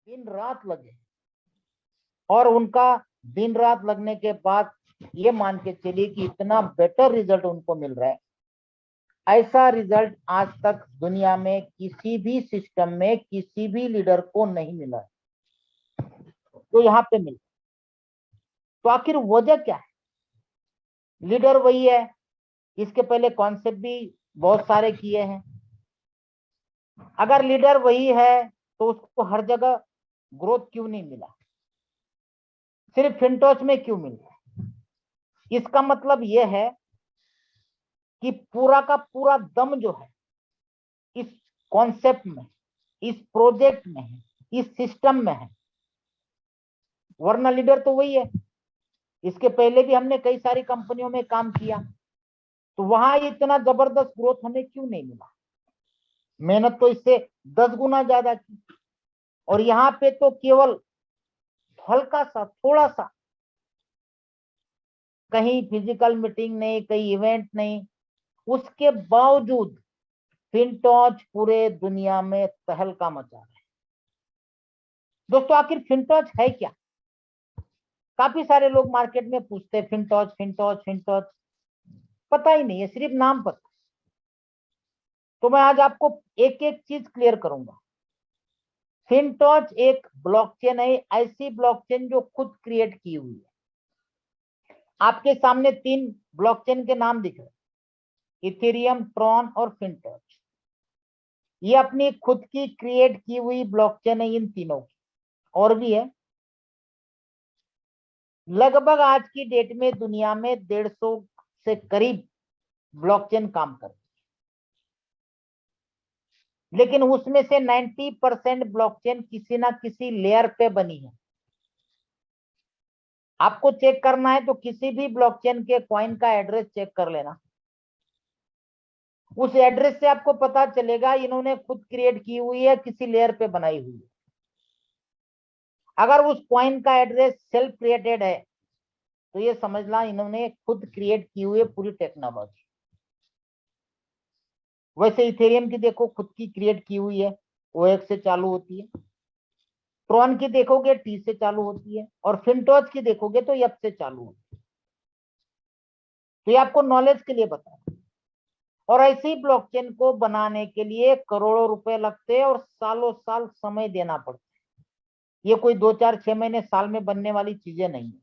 दिन रात लगे, और उनका दिन रात लगने के बाद ये मान के चलिए कि इतना बेटर रिजल्ट उनको मिल रहा है। ऐसा रिजल्ट आज तक दुनिया में किसी भी सिस्टम में किसी भी लीडर को नहीं मिला है, तो यहाँ पे मिला। तो आखिर वजह क्या है? लीडर वही है, इसके पहले कॉन्सेप्ट भी बहुत सारे किए हैं। अगर लीडर वही है तो उसको हर जगह ग्रोथ क्यों नहीं मिला, सिर्फ फिनटॉच में क्यों मिला? इसका मतलब यह है कि पूरा का पूरा दम जो है इस कॉन्सेप्ट में, इस प्रोजेक्ट में है, इस सिस्टम में है, वरना लीडर तो वही है। इसके पहले भी हमने कई सारी कंपनियों में काम किया, तो वहां इतना जबरदस्त ग्रोथ हमें क्यों नहीं मिला? मेहनत तो इससे 10 गुना ज्यादा की, और यहाँ पे तो केवल हल्का सा, थोड़ा सा, कहीं फिजिकल मीटिंग नहीं, कहीं इवेंट नहीं, उसके बावजूद फिनटॉच पूरे दुनिया में तहलका मचा रहा है। दोस्तों आखिर फिनटॉच है क्या? काफी सारे लोग मार्केट में पूछते हैं फिनटॉच फिनटॉच फिनटॉच, पता ही नहीं है, सिर्फ नाम पता। तो मैं आज आपको एक एक चीज क्लियर करूंगा। फिनटॉच एक ब्लॉकचेन है, ऐसी ब्लॉकचेन जो खुद क्रिएट की हुई है। आपके सामने 3 ब्लॉकचेन के नाम दिख रहे हैं, इथेरियम, ट्रॉन और फिनटॉच। ये अपनी खुद की क्रिएट की हुई ब्लॉकचेन है इन तीनों की, और भी है। लगभग आज की डेट में दुनिया में 150 से करीब ब्लॉकचेन काम कर, लेकिन उसमें से 90% ब्लॉकचेन किसी ना किसी लेयर पे बनी है। आपको चेक करना है तो किसी भी ब्लॉकचेन के कॉइन का एड्रेस चेक कर लेना, उस एड्रेस से आपको पता चलेगा इन्होंने खुद क्रिएट की हुई है, किसी लेयर पे बनाई हुई है। अगर उस कॉइन का एड्रेस सेल्फ क्रिएटेड है तो ये समझना इन्होंने खुद क्रिएट की हुई है पूरी टेक्नोलॉजी। वैसे इथेरियम की देखो खुद की क्रिएट की हुई है, OX से चालू होती है। ट्रॉन की देखोगे T से चालू होती है, और फिनटॉच की देखोगे तो F से चालू होती है। तो ये आपको नॉलेज के लिए बता। और ऐसी ब्लॉकचेन को बनाने के लिए करोड़ों रुपए लगते हैं और सालों साल समय देना पड़ता है। ये कोई 2 4 6 महीने साल में बनने वाली चीजें नहीं है।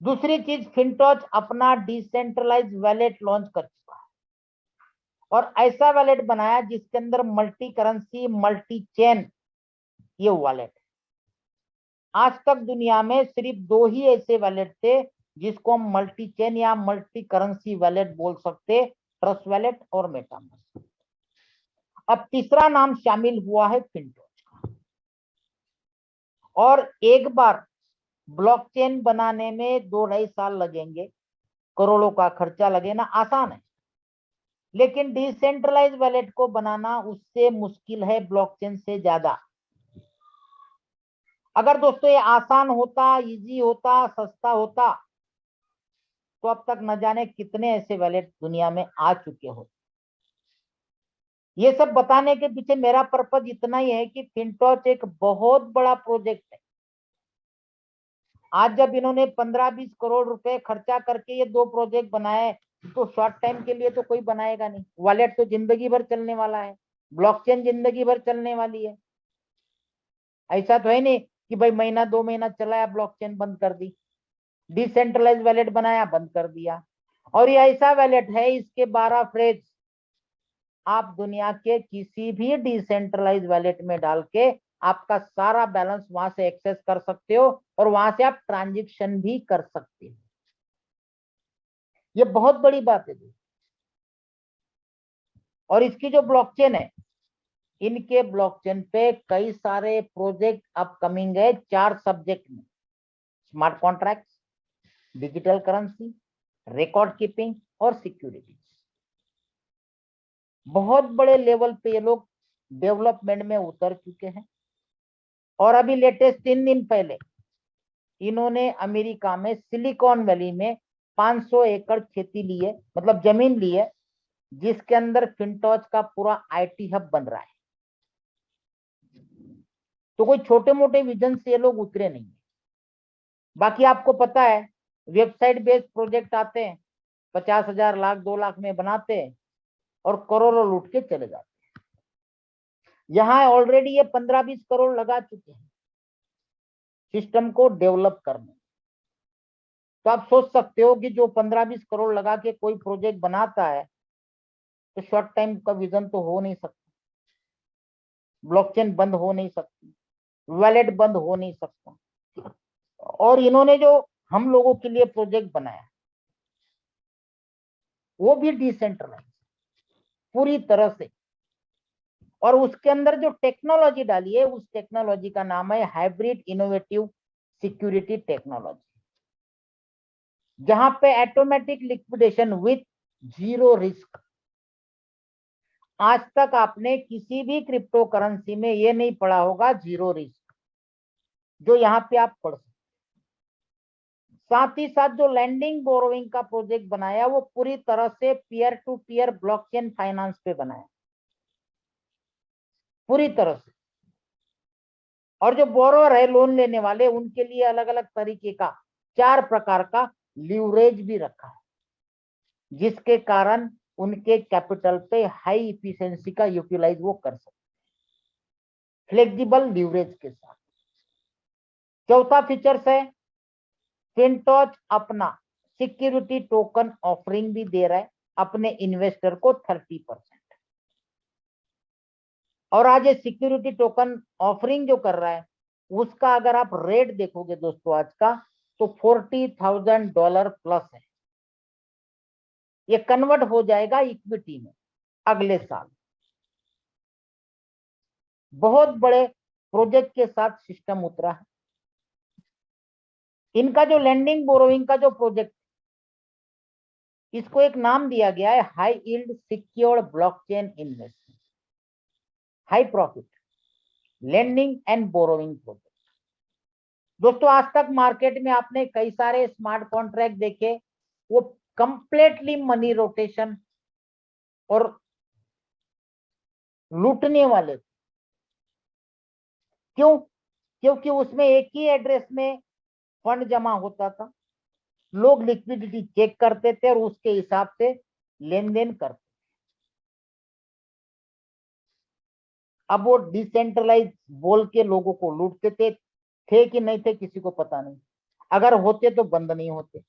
दूसरी चीज, फिनटॉच अपना डिसेंट्रलाइज वैलेट लॉन्च कर चुका है, और ऐसा वैलेट बनाया जिसके अंदर मल्टी करेंसी, मल्टी चेन ये वॉलेट। आज तक दुनिया में सिर्फ 2 ही ऐसे वैलेट थे जिसको हम मल्टी चेन या मल्टी करेंसी वैलेट बोल सकते, ट्रस्ट वैलेट और मेटामास्क। अब तीसरा नाम शामिल हुआ है फिनटॉच। और एक बार ब्लॉकचेन बनाने में 2 ढाई साल लगेंगे, करोड़ों का खर्चा लगेगा, आसान है। लेकिन डिसेंट्रलाइज वैलेट को बनाना उससे मुश्किल है, ब्लॉकचेन से ज्यादा। अगर दोस्तों ये आसान होता, इजी होता, सस्ता होता, तो अब तक न जाने कितने ऐसे वैलेट दुनिया में आ चुके हो। ये सब बताने के पीछे मेरा पर्पज इतना ही है कि फिनटॉच एक बहुत बड़ा प्रोजेक्ट है। आज जब इन्होंने 15-20 करोड़ रुपए खर्चा करके ये 2 प्रोजेक्ट बनाए, तो शॉर्ट टाइम के लिए तो कोई बनाएगा नहीं। वॉलेट तो जिंदगी भर चलने वाला है, ब्लॉकचेन जिंदगी भर चलने वाली है। ऐसा तो है नहीं कि भाई महीना 2 महीना चलाया ब्लॉकचेन बंद कर दी, डिसेंट्रलाइज वैलेट बनाया बंद कर दिया। और ये ऐसा वैलेट है, इसके 12 फ्रेज आप दुनिया के किसी भी डिसेंट्रलाइज वैलेट में डाल के आपका सारा बैलेंस वहां से एक्सेस कर सकते हो, और वहां से आप ट्रांजेक्शन भी कर सकते हो। ये बहुत बड़ी बात है। और इसकी जो ब्लॉकचेन है, इनके ब्लॉकचेन पे कई सारे प्रोजेक्ट अपकमिंग है 4 सब्जेक्ट में: smart contract, digital currency, record keeping और सिक्योरिटी। बहुत बड़े लेवल पे ये लोग डेवलपमेंट में उतर चुके हैं। और अभी लेटेस्ट 3 दिन पहले इन्होंने अमेरिका में सिलिकॉन वैली में 500 एकड़ खेती ली है, मतलब जमीन ली है, जिसके अंदर फिनटॉच का पूरा IT हब बन रहा है। तो कोई छोटे मोटे विजन से ये लोग उतरे नहीं। बाकी आपको पता है वेबसाइट बेस्ड प्रोजेक्ट आते हैं, 50,000 लाख 2 लाख में बनाते हैं और करोड़ों लूट के चले जाते हैं। यहाँ ऑलरेडी ये 15-20 करोड़ लगा चुके हैं सिस्टम को डेवलप करने। तो आप सोच सकते हो कि जो 15-20 करोड़ लगा के कोई प्रोजेक्ट बनाता है तो शॉर्ट टाइम का विजन तो हो नहीं सकता, ब्लॉकचेन बंद हो नहीं सकती, वैलेट बंद हो नहीं सकता। और इन्होंने जो हम लोगों के लिए प्रोजेक्ट बनाया वो भी डिसेंट्रलाइज पूरी तरह से, और उसके अंदर जो टेक्नोलॉजी डाली है उस टेक्नोलॉजी का नाम है हाइब्रिड इनोवेटिव सिक्योरिटी टेक्नोलॉजी, जहां पे automatic liquidation with zero risk. आज तक आपने किसी भी क्रिप्टो करेंसी में ये नहीं पढ़ा होगा जीरो रिस्क, जो यहाँ पे आप पढ़ सकते। साथ ही साथ जो लैंडिंग बोरोइंग का प्रोजेक्ट बनाया वो पूरी तरह से peer to peer blockchain finance पे बनाया पूरी तरह से। और जो बोरोअर है लोन लेने वाले उनके लिए अलग अलग तरीके का 4 प्रकार का लीवरेज भी रखा है, जिसके कारण उनके कैपिटल पे हाई इफिशिएंसी का यूटिलाइज वो कर सकते फ्लेक्सिबल लीवरेज के साथ। चौथा फीचर्स है फिनटोच अपना सिक्योरिटी टोकन ऑफरिंग भी दे रहा है अपने इन्वेस्टर को 30%। और आज ये सिक्योरिटी टोकन ऑफरिंग जो कर रहा है उसका अगर आप रेट देखोगे दोस्तों आज का, तो $40,000 प्लस है। ये कन्वर्ट हो जाएगा इक्विटी में अगले साल। बहुत बड़े प्रोजेक्ट के साथ सिस्टम उतरा है। इनका जो लैंडिंग बोरोइंग का जो प्रोजेक्ट, इसको एक नाम दिया गया है high yield secured blockchain investment, high profit lending and borrowing project. दोस्तों आज तक मार्केट में आपने कई सारे स्मार्ट कॉन्ट्रैक्ट देखे, वो कंप्लीटली मनी रोटेशन और लूटने वाले। क्यों? क्योंकि उसमें एक ही एड्रेस में फंड जमा होता था, लोग लिक्विडिटी चेक करते थे और उसके हिसाब से लेन देन करते। अब वो डिसेंट्रलाइज बोल के लोगों को लूटते थे कि नहीं थे किसी को पता नहीं, अगर होते तो बंद नहीं होते।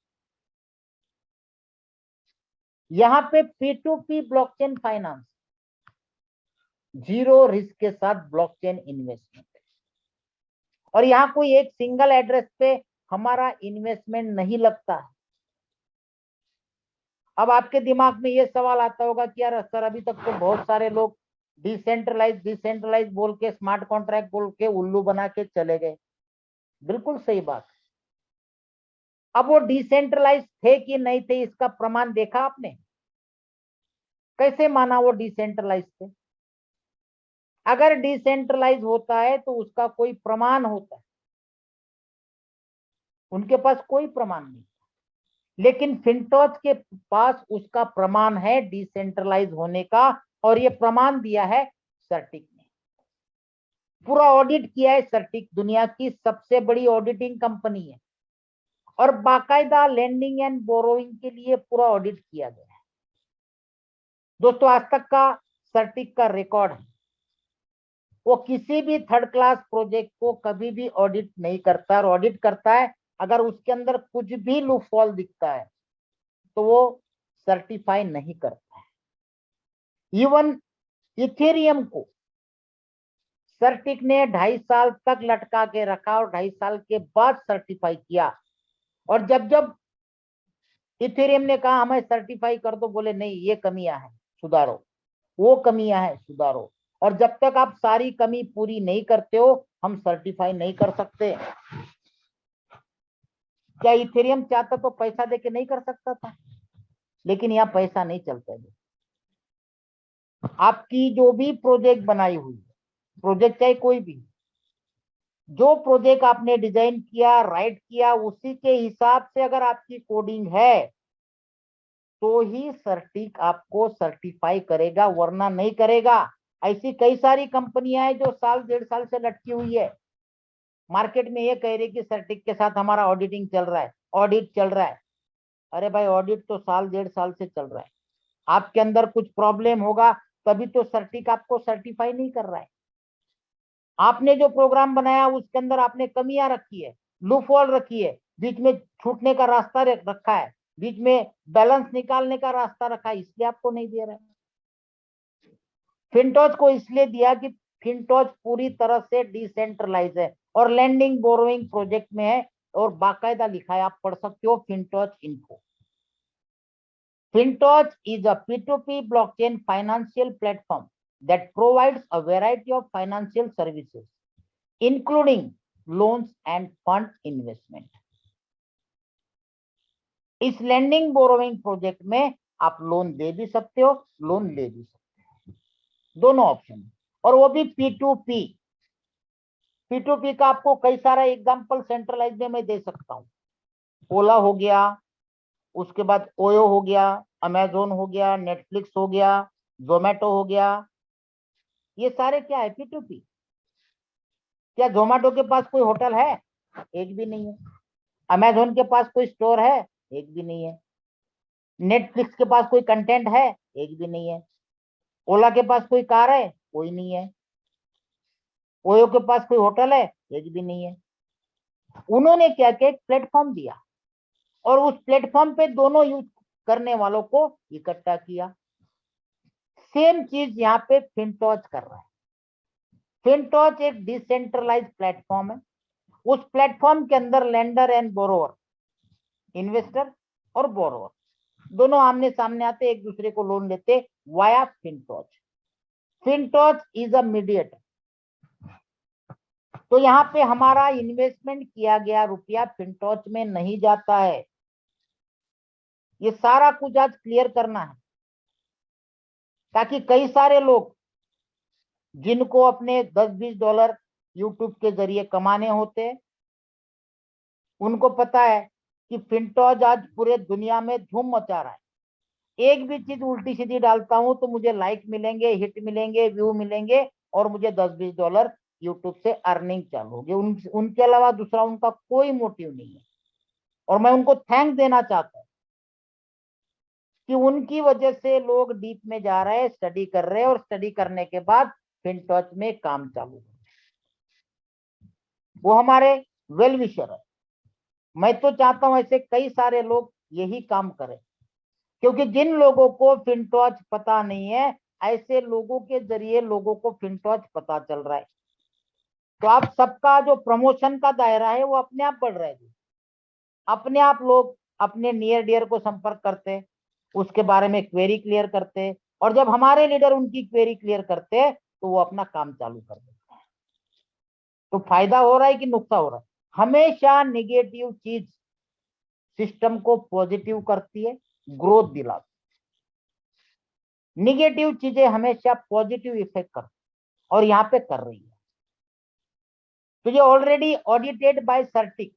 यहाँ पे P2P blockchain finance, zero risk के साथ ब्लॉकचेन इन्वेस्टमेंट, और यहाँ कोई एक सिंगल एड्रेस पे हमारा इन्वेस्टमेंट नहीं लगता है। अब आपके दिमाग में ये सवाल आता होगा कि यार सर अभी तक तो बहुत सारे लोग डिसेंट्रलाइज बोल के स्मार्ट कॉन्ट्रैक्ट बोल के उल्लू बना के चले गए। बिल्कुल सही बात। अब वो डिसेंट्रलाइज थे कि नहीं थे इसका प्रमाण देखा आपने? कैसे माना वो डिसेंट्रलाइज थे? अगर डिसेंट्रलाइज होता है तो उसका कोई प्रमाण होता है, उनके पास कोई प्रमाण नहीं, लेकिन फिनटोच के पास उसका प्रमाण है डिसेंट्रलाइज होने का, और ये प्रमाण दिया है सर्टिक ने। पूरा ऑडिट किया है सर्टिक, दुनिया की सबसे बड़ी ऑडिटिंग कंपनी है, और बाकायदा लैंडिंग एंड बोरोइंग के लिए पूरा ऑडिट किया गया है। दोस्तों आज तक का सर्टिक का रिकॉर्ड है, वो किसी भी थर्ड क्लास प्रोजेक्ट को कभी भी ऑडिट नहीं करता, और ऑडिट करता है अगर उसके अंदर कुछ भी लूपहॉल दिखता है तो वो सर्टिफाई नहीं करता है। इवन इथेरियम को सर्टिक ने 2.5 साल तक लटका के रखा और 2.5 साल के बाद सर्टिफाई किया, और जब जब इथेरियम ने कहा हमें सर्टिफाई कर दो, बोले नहीं ये कमियां हैं सुधारो, वो कमियां हैं सुधारो, और जब तक आप सारी कमी पूरी नहीं करते हो हम सर्टिफाई नहीं कर सकते। क्या इथेरियम चाहता तो पैसा देके नहीं कर सकता था? लेकिन यहाँ पैसा नहीं चलता है। आपकी जो भी प्रोजेक्ट बनाई हुई है, प्रोजेक्ट चाहे कोई भी, जो प्रोजेक्ट आपने डिजाइन किया राइट किया उसी के हिसाब से अगर आपकी कोडिंग है तो ही सर्टिक आपको सर्टिफाई करेगा, वरना नहीं करेगा। ऐसी कई सारी कंपनियां हैं जो साल 1.5 साल से लटकी हुई है मार्केट में, ये कह रही कि सर्टिक के साथ हमारा ऑडिटिंग चल रहा है, ऑडिट चल रहा है। अरे भाई, ऑडिट तो साल 1.5 साल से चल रहा है। आपके अंदर कुछ प्रॉब्लम होगा तभी तो सर्टिक आपको सर्टिफाई नहीं कर रहा है। आपने जो प्रोग्राम बनाया उसके अंदर आपने कमियां रखी है, लूप होल रखी है, बीच में छूटने का रास्ता रखा है, बीच में बैलेंस निकालने का रास्ता रखा है, इसलिए आपको नहीं दे रहा है। फिनटोज को इसलिए दिया कि फिनटोज पूरी तरह से डिसेंट्रलाइज है और लैंडिंग बोरोइंग प्रोजेक्ट में है, और बाकायदा लिखा है, आप पढ़ सकते हो फिनटोज info. FinTouch is a P2P blockchain financial platform that provides a variety of financial services, including loans and fund investment. इस लैंडिंग बोरोइंग प्रोजेक्ट में आप लोन दे भी सकते हो, लोन ले भी सकते हो, दोनों ऑप्शन, और वो भी P2P। P2P का आपको कई सारा एग्जांपल सेंट्रलाइज में मैं दे सकता हूँ। ओला हो गया, उसके बाद ओयो हो गया, अमेजोन हो गया, नेटफ्लिक्स हो गया, जोमेटो हो गया, ये सारे क्या है? P2P। क्या जोमेटो के पास कोई होटल है? एक भी नहीं है। अमेजोन के पास कोई स्टोर है? एक भी नहीं है। नेटफ्लिक्स के पास कोई कंटेंट है? एक भी नहीं है। ओला के पास कोई कार है? कोई नहीं है। ओयो के पास कोई होटल है? एक भी नहीं है। उन्होंने क्या किया, एक प्लेटफॉर्म दिया और उस प्लेटफॉर्म पे दोनों यूज करने वालों को इकट्ठा किया। सेम चीज यहाँ पे फिनटोच कर रहा है। फिनटोच एक डिसेंट्रलाइज प्लेटफॉर्म है। उस प्लेटफॉर्म के अंदर लेंडर एंड बोरोवर, इन्वेस्टर और बोरोवर दोनों आमने सामने आते, एक दूसरे को लोन लेते via Fintoch. Fintoch is a mediator. तो यहाँ पे हमारा इन्वेस्टमेंट किया गया रुपया फिनटोच में नहीं जाता है। ये सारा कुछ आज क्लियर करना है, ताकि कई सारे लोग जिनको अपने $10-20 यूट्यूब के जरिए कमाने होते, उनको पता है कि फिनटोज आज पूरे दुनिया में धूम मचा रहा है। एक भी चीज उल्टी सीधी डालता हूं तो मुझे लाइक मिलेंगे, हिट मिलेंगे, व्यू मिलेंगे, और मुझे $10-20 यूट्यूब से अर्निंग चालू होगी। उनके अलावा दूसरा उनका कोई मोटिव नहीं है। और मैं उनको थैंक देना चाहता हूं कि उनकी वजह से लोग डीप में जा रहे हैं, स्टडी कर रहे हैं, और स्टडी करने के बाद फिनटोच में काम चालू। वो हमारे वेल विशर है। मैं तो चाहता हूं ऐसे कई सारे लोग यही काम करें, क्योंकि जिन लोगों को फिनटोच पता नहीं है, ऐसे लोगों के जरिए लोगों को फिनटोच पता चल रहा है। तो आप सबका जो प्रमोशन का दायरा है वो अपने आप बढ़ रहा है। अपने आप लोग अपने नियर डियर को संपर्क करते, उसके बारे में क्वेरी क्लियर करते, और जब हमारे लीडर उनकी क्वेरी क्लियर करते तो वो अपना काम चालू कर देते हैं। तो फायदा हो रहा है कि नुकसान हो रहा है? हमेशा निगेटिव चीज सिस्टम को पॉजिटिव करती है, ग्रोथ दिलाती है। निगेटिव चीजें हमेशा पॉजिटिव इफेक्ट करती है, और यहाँ पे कर रही है। तो ये ऑलरेडी ऑडिटेड बाय सर्टिक।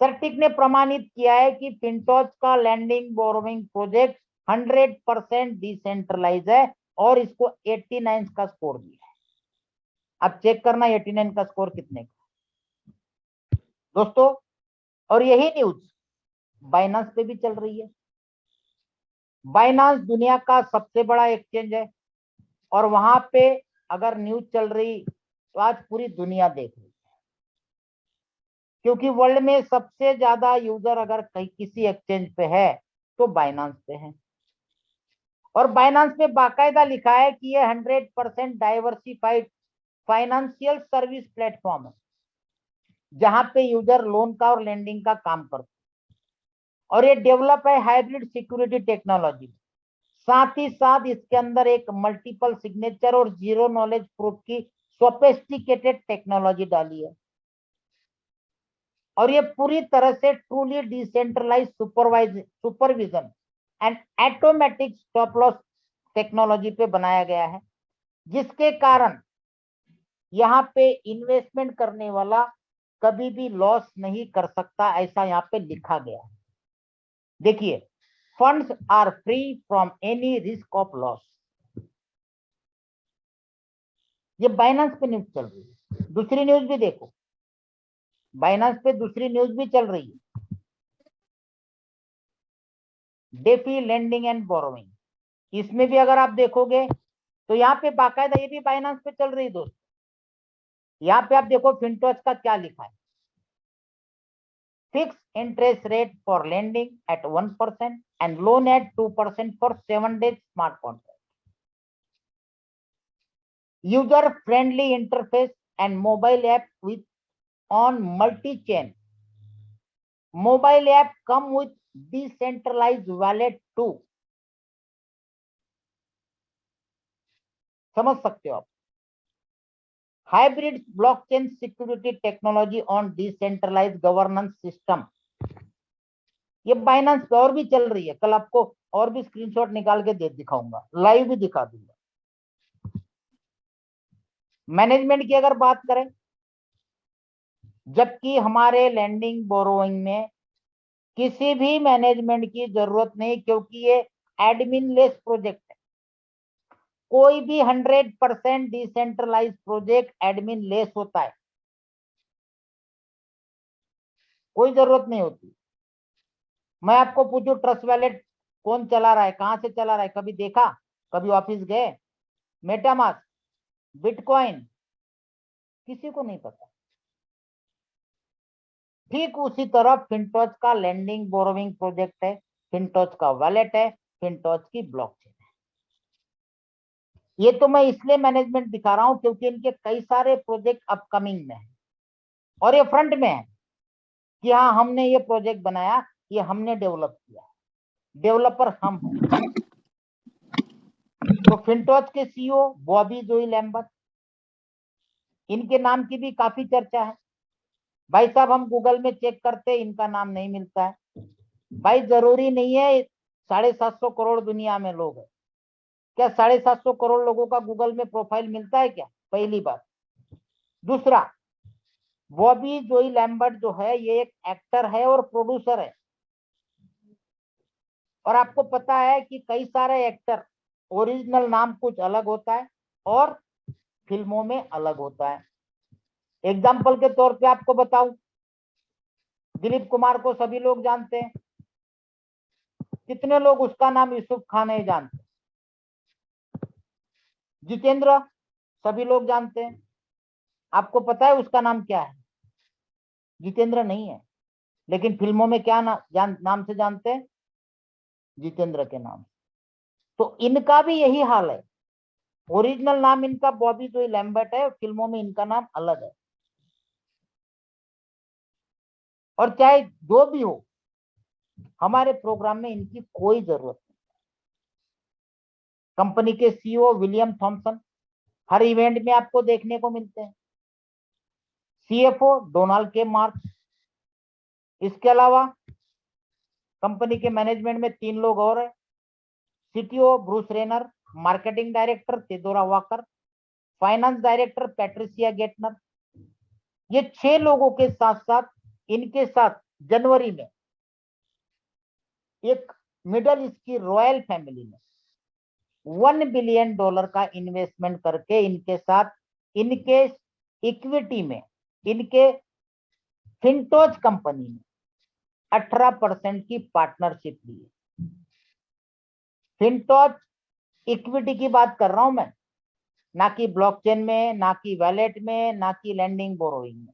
सर्टिक ने प्रमाणित किया है कि फिनटोच का लैंडिंग बोरोइंग प्रोजेक्ट 100% डिसेंट्रलाइज है, और इसको 89 का स्कोर दिया है। अब चेक करना 89 का स्कोर कितने का दोस्तों। और यही न्यूज बाइनांस पे भी चल रही है। बाइनांस दुनिया का सबसे बड़ा एक्सचेंज है, और वहां पे अगर न्यूज चल रही तो आज पूरी दुनिया देख रही है, क्योंकि वर्ल्ड में सबसे ज्यादा यूजर अगर कहीं किसी एक्सचेंज पे है तो बाइनांस पे है। और बाइनांस पे बाकायदा लिखा है कि ये 100% डाइवर्सिफाइड फाइनेंशियल सर्विस प्लेटफॉर्म है, जहां पे यूजर लोन का और लेंडिंग का काम करते, और ये डेवलप है हाइब्रिड सिक्योरिटी टेक्नोलॉजी। साथ ही साथ इसके अंदर एक मल्टीपल सिग्नेचर और जीरो नॉलेज प्रूफ की सोफिस्टिकेटेड टेक्नोलॉजी डाली है, और ये पूरी तरह से truly decentralise supervision and automatic stop loss technology पे बनाया गया है, जिसके कारण यहाँ पे इन्वेस्टमेंट करने वाला कभी भी लॉस नहीं कर सकता, ऐसा यहाँ पे लिखा गया है। देखिए, funds are free from any risk of loss. ये बाइनेंस पे न्यूज चल रही है। दूसरी न्यूज भी देखो, बाइनेंस पे दूसरी न्यूज भी चल रही है, डेफी लेंडिंग एंड बोरोइंग। इसमें भी अगर आप देखोगे तो यहाँ पे बाकायदा ये भी बाइनेंस पे चल रही है दोस्तों। यहाँ पे आप देखो फिनटोच का क्या लिखा है, fix interest rate for lending at 1% and loan at 2% for 7 days smart contract, user friendly interface and mobile app with on multi chain, mobile app come with decentralised wallet too. समझ सकते हो आप, hybrid blockchain security technology on decentralised governance system. ये Binance पे और भी चल रही है, कल आपको और भी स्क्रीनशॉट निकाल के दिखाऊंगा, लाइव भी दिखा दूंगा। मैनेजमेंट की अगर बात करें, जबकि हमारे लैंडिंग बोरोइंग में किसी भी मैनेजमेंट की जरूरत नहीं, क्योंकि ये एडमिन लेस प्रोजेक्ट है। कोई भी 100% डिसेंट्रलाइज प्रोजेक्ट एडमिन लेस होता है, कोई जरूरत नहीं होती। मैं आपको पूछूं ट्रस्ट वैलेट कौन चला रहा है, कहां से चला रहा है, कभी देखा? कभी ऑफिस गए? मेटामास्क, बिटकॉइन, किसी को नहीं पता। ठीक उसी तरह फिनटोच का लैंडिंग बोरोइंग प्रोजेक्ट है, फिनटोच का वैलेट है, फिनटोच की ब्लॉकचेन है। ये तो मैं इसलिए मैनेजमेंट दिखा रहा हूं क्योंकि इनके कई सारे प्रोजेक्ट अपकमिंग में है और ये फ्रंट में है कि हाँ हमने ये प्रोजेक्ट बनाया, ये हमने डेवलप किया, डेवलपर हम हैं। तो फिनटोच के सीईओ बॉबी जोई लैम्बर्ट, इनके नाम की भी काफी चर्चा है। भाई साहब हम गूगल में चेक करते इनका नाम नहीं मिलता है। भाई जरूरी नहीं है, 750 करोड़ दुनिया में लोग हैं, क्या 750 करोड़ लोगों का गूगल में प्रोफाइल मिलता है क्या? पहली बात। दूसरा, बॉबी जोई लैम्बर्ट जो है ये एक एक्टर है और प्रोड्यूसर है, और आपको पता है कि कई सारे एक्टर ओरिजिनल नाम कुछ अलग होता है और फिल्मों में अलग होता है। एग्जाम्पल के तौर पे आपको बताऊं, दिलीप कुमार को सभी लोग जानते हैं, कितने लोग उसका नाम यूसुफ खान नहीं जानते? जितेंद्र सभी लोग जानते हैं, आपको पता है उसका नाम क्या है? जितेंद्र नहीं है, लेकिन फिल्मों में क्या नाम से जानते हैं? जितेंद्र के नाम। तो इनका भी यही हाल है, ओरिजिनल नाम इनका बॉबी जोई लैम्बर्ट है, फिल्मों में इनका नाम अलग है। और चाहे जो भी हो, हमारे प्रोग्राम में इनकी कोई जरूरत नहीं। कंपनी के सीईओ विलियम थॉमसन हर इवेंट में आपको देखने को मिलते हैं। सीएफओ डोनाल्ड के मार्क्स, इसके अलावा कंपनी के मैनेजमेंट में 3 लोग और हैं। CTO Bruce Renner, marketing director Teodora Walker, finance director Patricia Gaetner. ये 6 लोगों के साथ साथ इनके साथ जनवरी में एक मिडल ईस्ट की रॉयल फैमिली ने $1 बिलियन का इन्वेस्टमेंट करके इनके साथ इनके इक्विटी में, इनके फिनटोच कंपनी में 18% की पार्टनरशिप ली है। फिनटोच इक्विटी की बात कर रहा हूं मैं, ना कि ब्लॉकचेन में, ना कि वैलेट में, ना कि लैंडिंग बोरोइंग में,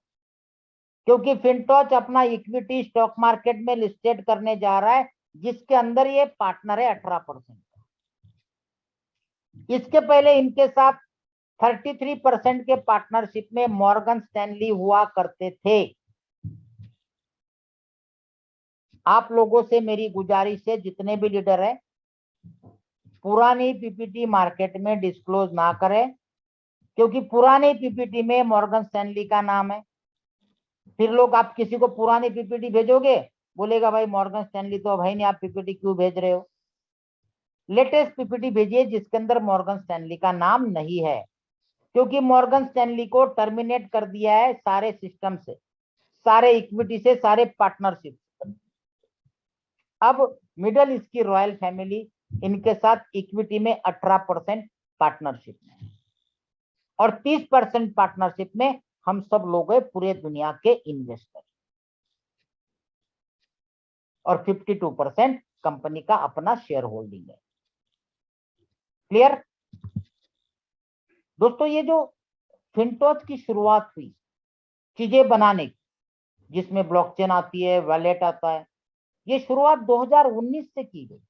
क्योंकि फिनटोच अपना इक्विटी स्टॉक मार्केट में लिस्टेड करने जा रहा है, जिसके अंदर ये पार्टनर है 18%। इसके पहले इनके साथ 33% के पार्टनरशिप में मॉर्गन स्टैनली हुआ करते थे। आप लोगों से मेरी गुजारिश है, जितने भी लीडर है, पुरानी पीपीटी मार्केट में डिस्क्लोज ना करें, क्योंकि पुरानी पीपीटी में मॉर्गन स्टैनली का नाम है। फिर लोग, आप किसी को पुरानी पीपीटी भेजोगे, बोलेगा भाई मॉर्गन स्टैनली तो भाई नहीं, आप पीपीटी क्यों भेज रहे हो? लेटेस्ट पीपीटी भेजिए जिसके अंदर मॉर्गन स्टैनली का नाम नहीं है, क्योंकि मॉर्गन स्टैनली को टर्मिनेट कर दिया है सारे सिस्टम से, सारे इक्विटी से, सारे पार्टनरशिप। अब मिडल ईस्ट की रॉयल फैमिली इनके साथ इक्विटी में 18% पार्टनरशिप में है। और 30% पार्टनरशिप में हम सब लोग हैं पूरे दुनिया के इन्वेस्टर, और 52% कंपनी का अपना शेयर होल्डिंग है। क्लियर दोस्तों? ये जो फिनटोच की शुरुआत हुई चीजें बनाने की, जिसमें ब्लॉकचेन आती है, वैलेट आता है, ये शुरुआत 2019 से की गई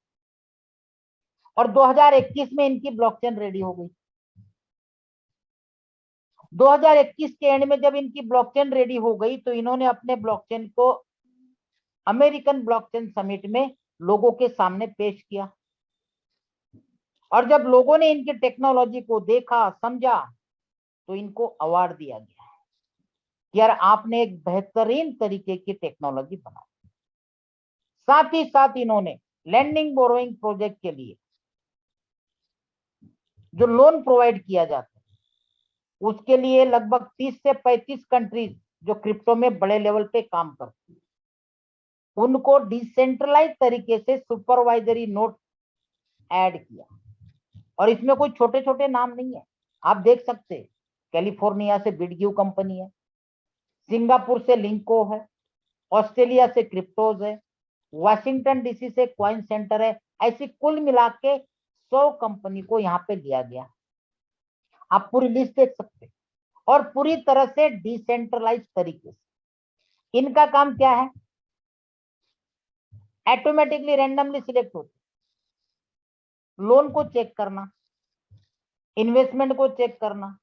और 2021 में इनकी ब्लॉकचेन रेडी हो गई। 2021 के एंड में जब इनकी ब्लॉकचेन रेडी हो गई तो इन्होंने अपने ब्लॉकचेन को अमेरिकन ब्लॉकचेन समिट में लोगों के सामने पेश किया, और जब लोगों ने इनकी टेक्नोलॉजी को देखा, समझा, तो इनको अवार्ड दिया गया कि यार आपने एक बेहतरीन तरीके की टेक्नोलॉजी बनाई। साथ ही साथ इन्होंने लैंडिंग बोरोइंग प्रोजेक्ट के लिए जो लोन प्रोवाइड किया जाता है, उसके लिए लगभग 30 से 35 कंट्रीज जो क्रिप्टो में बड़े लेवल पे काम करती है, उनको डिसेंट्रलाइज तरीके से सुपरवाइजरी नोट ऐड किया। और इसमें कोई छोटे छोटे नाम नहीं है, आप देख सकते हैं, कैलिफोर्निया से बिटगिव कंपनी है, सिंगापुर से लिंको है, ऑस्ट्रेलिया से क्रिप्टोज है, वाशिंगटन डीसी से कॉइन सेंटर है। ऐसी कुल मिला के 100 कंपनी को यहाँ पे लिया गया। आप पूरी लिस्ट देख सकते हैं, और पूरी तरह से डिसेंट्रलाइज तरीके से। इनका काम क्या है? ऑटोमेटिकली रैंडमली सिलेक्ट होते, लोन को चेक करना, इन्वेस्टमेंट को चेक करना,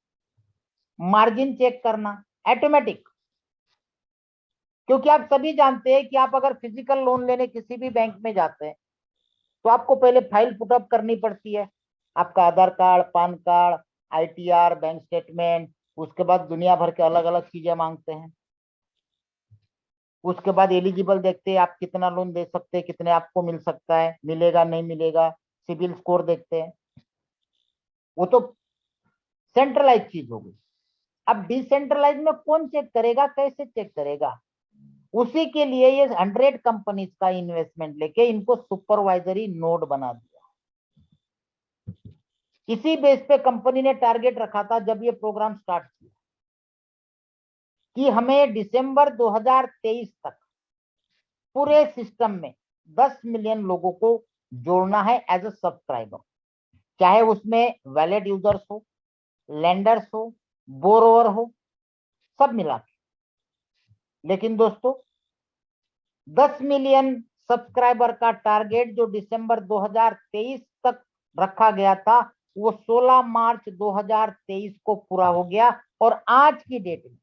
मार्जिन चेक करना, ऑटोमेटिक। क्योंकि आप सभी जानते हैं कि आप अगर फिजिकल लोन लेने किसी भी बैंक में जाते हैं तो आपको पहले फाइल पुटअप करनी पड़ती है, आपका Aadhaar card, PAN card, ITR, bank statement, उसके बाद दुनिया भर के अलग अलग चीजें मांगते हैं। उसके बाद एलिजिबल देखते हैं आप कितना लोन दे सकते हैं, कितने आपको मिल सकता है, मिलेगा नहीं मिलेगा, सिबिल स्कोर देखते हैं। वो तो सेंट्रलाइज चीज हो गई। अब डिसेंट्रलाइज में कौन चेक करेगा, कैसे चेक करेगा? उसी के लिए ये 100 कंपनीज का इन्वेस्टमेंट लेके इनको सुपरवाइजरी नोड बना दिया। इसी बेस पे कंपनी ने टारगेट रखा था जब ये प्रोग्राम स्टार्ट किया कि हमें दिसंबर 2023 तक पूरे सिस्टम में 10 मिलियन लोगों को जोड़ना है एज अ सब्सक्राइबर, चाहे उसमें वैलिड यूजर्स हो, लेंडर्स हो, बोरोवर हो, सब मिला के। लेकिन दोस्तों 10 मिलियन सब्सक्राइबर का टारगेट जो दिसंबर 2023 तक रखा गया था, वो 16 मार्च 2023 को पूरा हो गया, और आज की डेट में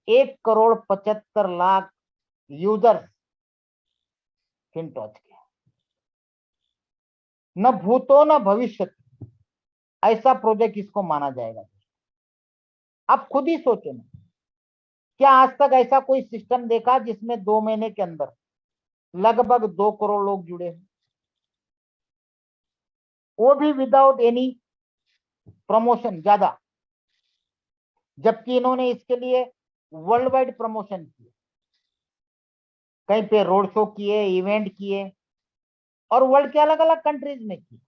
1,75,00,000 यूजर्स फिनटोच के, न भूतो न भविष्य, ऐसा प्रोजेक्ट इसको माना जाएगा। आप खुद ही सोचो ना, क्या आज तक ऐसा कोई सिस्टम देखा जिसमें 2 महीने के अंदर लगभग 2 करोड़ लोग जुड़े हैं, वो भी विदाउट एनी प्रमोशन ज्यादा, जबकि इन्होंने इसके लिए वर्ल्ड वाइड प्रमोशन किए, कहीं पे रोड शो किए, इवेंट किए, और वर्ल्ड के अलग अलग कंट्रीज में किए,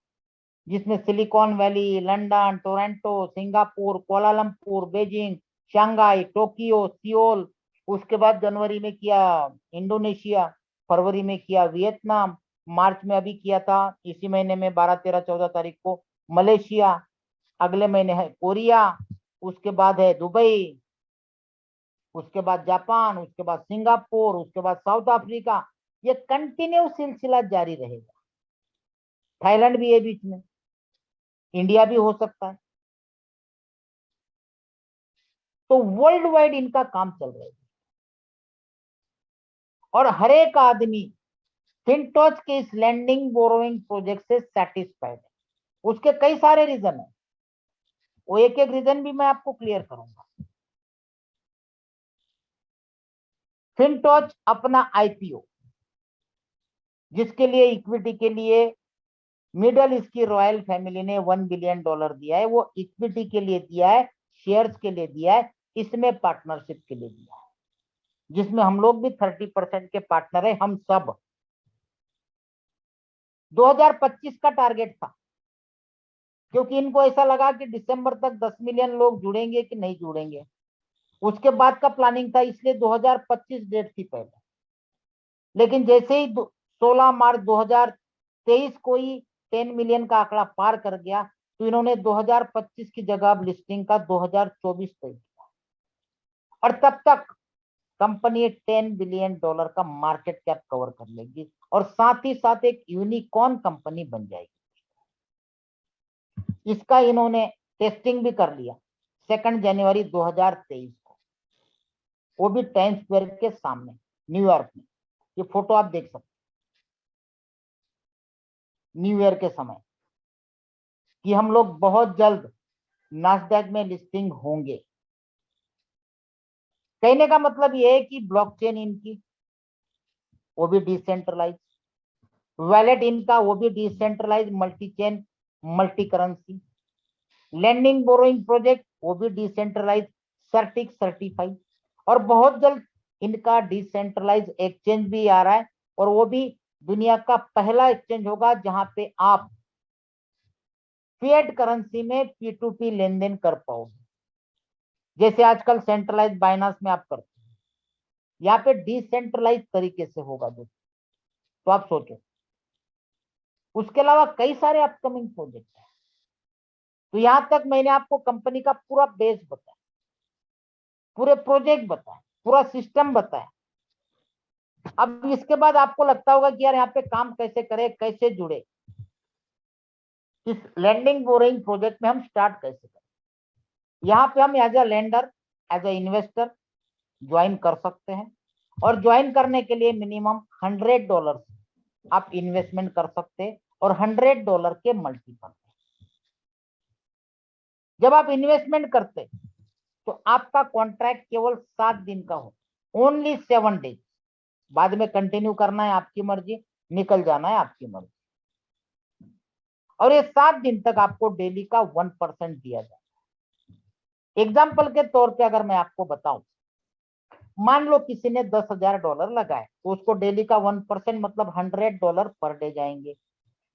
जिसमें silicon valley, London, Toronto, Singapore, Kuala Lumpur, Beijing, Shanghai, Tokyo, Seoul, उसके बाद जनवरी में किया इंडोनेशिया, फरवरी में किया वियतनाम, मार्च में अभी किया था इसी महीने में 12, 13, 14 तारीख को मलेशिया, अगले महीने है कोरिया, उसके बाद है दुबई, उसके बाद जापान, उसके बाद सिंगापुर, उसके बाद साउथ अफ्रीका। ये कंटिन्यू सिलसिला जारी रहेगा। थाईलैंड भी है बीच में, इंडिया भी हो सकता है। तो वर्ल्ड वाइड इनका काम चल रहा है, और हर एक आदमी फिनटोच के इस लैंडिंग बोरोइंग प्रोजेक्ट से सेटिस्फाइड है। उसके कई सारे रीजन है, वो एक एक रीजन भी मैं आपको क्लियर करूंगा। फिनटोच अपना आईपीओ, जिसके लिए इक्विटी के लिए मिडल ईस्ट की रॉयल फैमिली ने $1 बिलियन दिया है, वो इक्विटी के लिए दिया है, शेयर्स के लिए दिया है, इसमें पार्टनरशिप के लिए दिया है, जिसमें हम लोग भी 30% के पार्टनर है। हम सब 2025 का टारगेट था क्योंकि इनको ऐसा लगा कि दिसंबर तक 10 मिलियन लोग जुड़ेंगे कि नहीं जुड़ेंगे, उसके बाद का प्लानिंग था, इसलिए 2025 डेट थी पहले। लेकिन जैसे ही 16 मार्च 2023 को ही 10 मिलियन का आंकड़ा पार कर गया, तो इन्होंने 2025 की जगह अब लिस्टिंग का 2024 तय किया, और तब तक कंपनी $10 बिलियन का मार्केट कैप कवर कर लेगी, और साथ ही साथ एक यूनिकॉर्न कंपनी बन जाएगी। इसका इन्होंने टेस्टिंग भी कर लिया 2 जनवरी 2023 को, वो भी टाइम्स स्क्वायर के सामने न्यूयॉर्क में। ये फोटो आप देख सकते, न्यू ईयर के समय, कि हम लोग बहुत जल्द नास्डैक में लिस्टिंग होंगे। कहने का मतलब ये है कि ब्लॉकचेन इनकी वो भी डिसेंट्रलाइज, वैलेट इनका वो भी decentralise, multi chain, multi currency, lending borrowing project वो भी डिसेंट्रलाइज, सर्टिक सर्टिफाइड, और बहुत जल्द इनका डिसेंट्रलाइज एक्सचेंज भी आ रहा है, और वो भी दुनिया का पहला एक्सचेंज होगा जहां पे आप फिएट करेंसी में P2P लेन देन कर पाओगे, जैसे आजकल सेंट्रलाइज बाइनांस में आप करते हैं। यहाँ पे डिसेंट्रलाइज तरीके से होगा दोस्तों, तो आप सोचो। उसके अलावा कई सारे अपकमिंग प्रोजेक्ट है। तो यहां तक मैंने आपको कंपनी का पूरा बेस बताया, पूरे प्रोजेक्ट बताए, पूरा सिस्टम बताया। अब इसके बाद आपको लगता होगा कि यार यहाँ पे काम कैसे करें, कैसे जुड़े, इस लैंडिंग बोरोइंग प्रोजेक्ट में हम स्टार्ट कैसे करें। यहाँ पे हम as a lender, as a investor join कर सकते हैं, और ज्वाइन करने के लिए मिनिमम $100 आप इन्वेस्टमेंट कर सकते हैं, और $100 के मल्टीपल। जब आप इन्वेस्टमेंट करते तो आपका कॉन्ट्रैक्ट केवल 7 दिन का हो, ओनली 7 डेज। बाद में कंटिन्यू करना है आपकी मर्जी, निकल जाना है आपकी मर्जी, और ये 7 दिन तक आपको डेली का 1% दिया जाए। एग्जाम्पल के तौर पे अगर मैं आपको बताऊं, मान लो किसी ने $10,000 लगाए, तो उसको डेली का 1% मतलब $100 पर डे जाएंगे।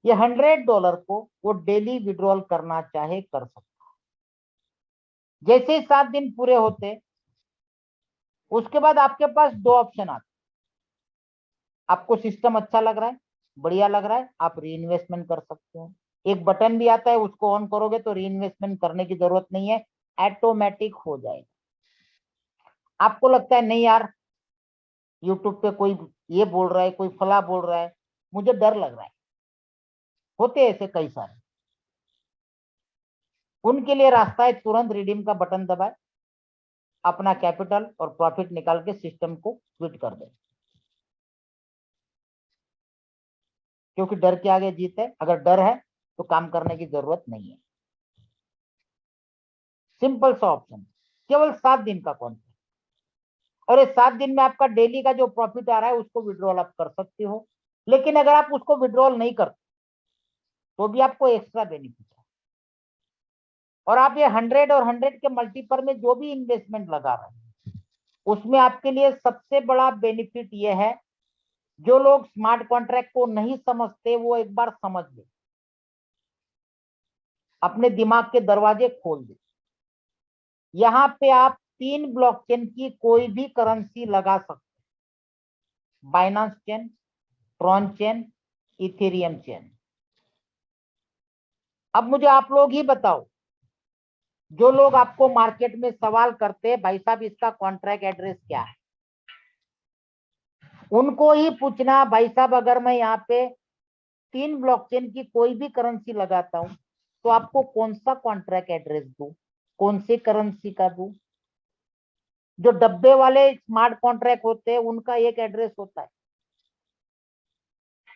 ये $100 को वो डेली विड्रॉल करना चाहे कर सकता। जैसे ही 7 दिन पूरे होते, उसके बाद आपके पास 2 ऑप्शन आते। आपको सिस्टम अच्छा लग रहा है, बढ़िया लग रहा है, आप री इन्वेस्टमेंट कर सकते हो। एक बटन भी आता है, उसको ऑन करोगे तो री इन्वेस्टमेंट करने की जरूरत नहीं है, ऑटोमेटिक हो जाएगा। आपको लगता है नहीं यार, यूट्यूब पे कोई ये बोल रहा है, कोई फला बोल रहा है, मुझे डर लग रहा है, होते ऐसे कई सारे। उनके लिए रास्ता है, तुरंत रिडीम का बटन दबाए, अपना कैपिटल और प्रॉफिट निकाल के सिस्टम को क्विट कर दे, क्योंकि डर के आगे जीत है। अगर डर है तो काम करने की जरूरत नहीं है। सिंपल सा ऑप्शन, केवल 7 दिन का कॉन्ट्रैक्ट, और इस 7 दिन में आपका डेली का जो प्रॉफिट आ रहा है उसको विड्रॉल आप कर सकते हो। लेकिन अगर आप उसको विड्रॉल नहीं करते तो भी आपको एक्स्ट्रा बेनिफिट है। और आप ये 100 और 100 के मल्टीपल में जो भी इन्वेस्टमेंट लगा रहे हैं, उसमें आपके लिए सबसे बड़ा बेनिफिट ये है, जो लोग स्मार्ट कॉन्ट्रैक्ट को नहीं समझते वो एक बार समझ ले, अपने दिमाग के दरवाजे खोल दे। यहाँ पे आप 3 ब्लॉकचेन की कोई भी करेंसी लगा सकते, Binance chain, Tron chain, Ethereum chain. अब मुझे आप लोग ही बताओ, जो लोग आपको मार्केट में सवाल करते हैं भाई साहब इसका कॉन्ट्रैक्ट एड्रेस क्या है, उनको ही पूछना भाई साहब अगर मैं यहाँ पे 3 ब्लॉकचेन की कोई भी करेंसी लगाता हूं तो आपको कौन सा कॉन्ट्रैक्ट एड्रेस दूं, कौन सी करेंसी का दूं। जो डब्बे वाले स्मार्ट कॉन्ट्रैक्ट होते हैं उनका एक एड्रेस होता है,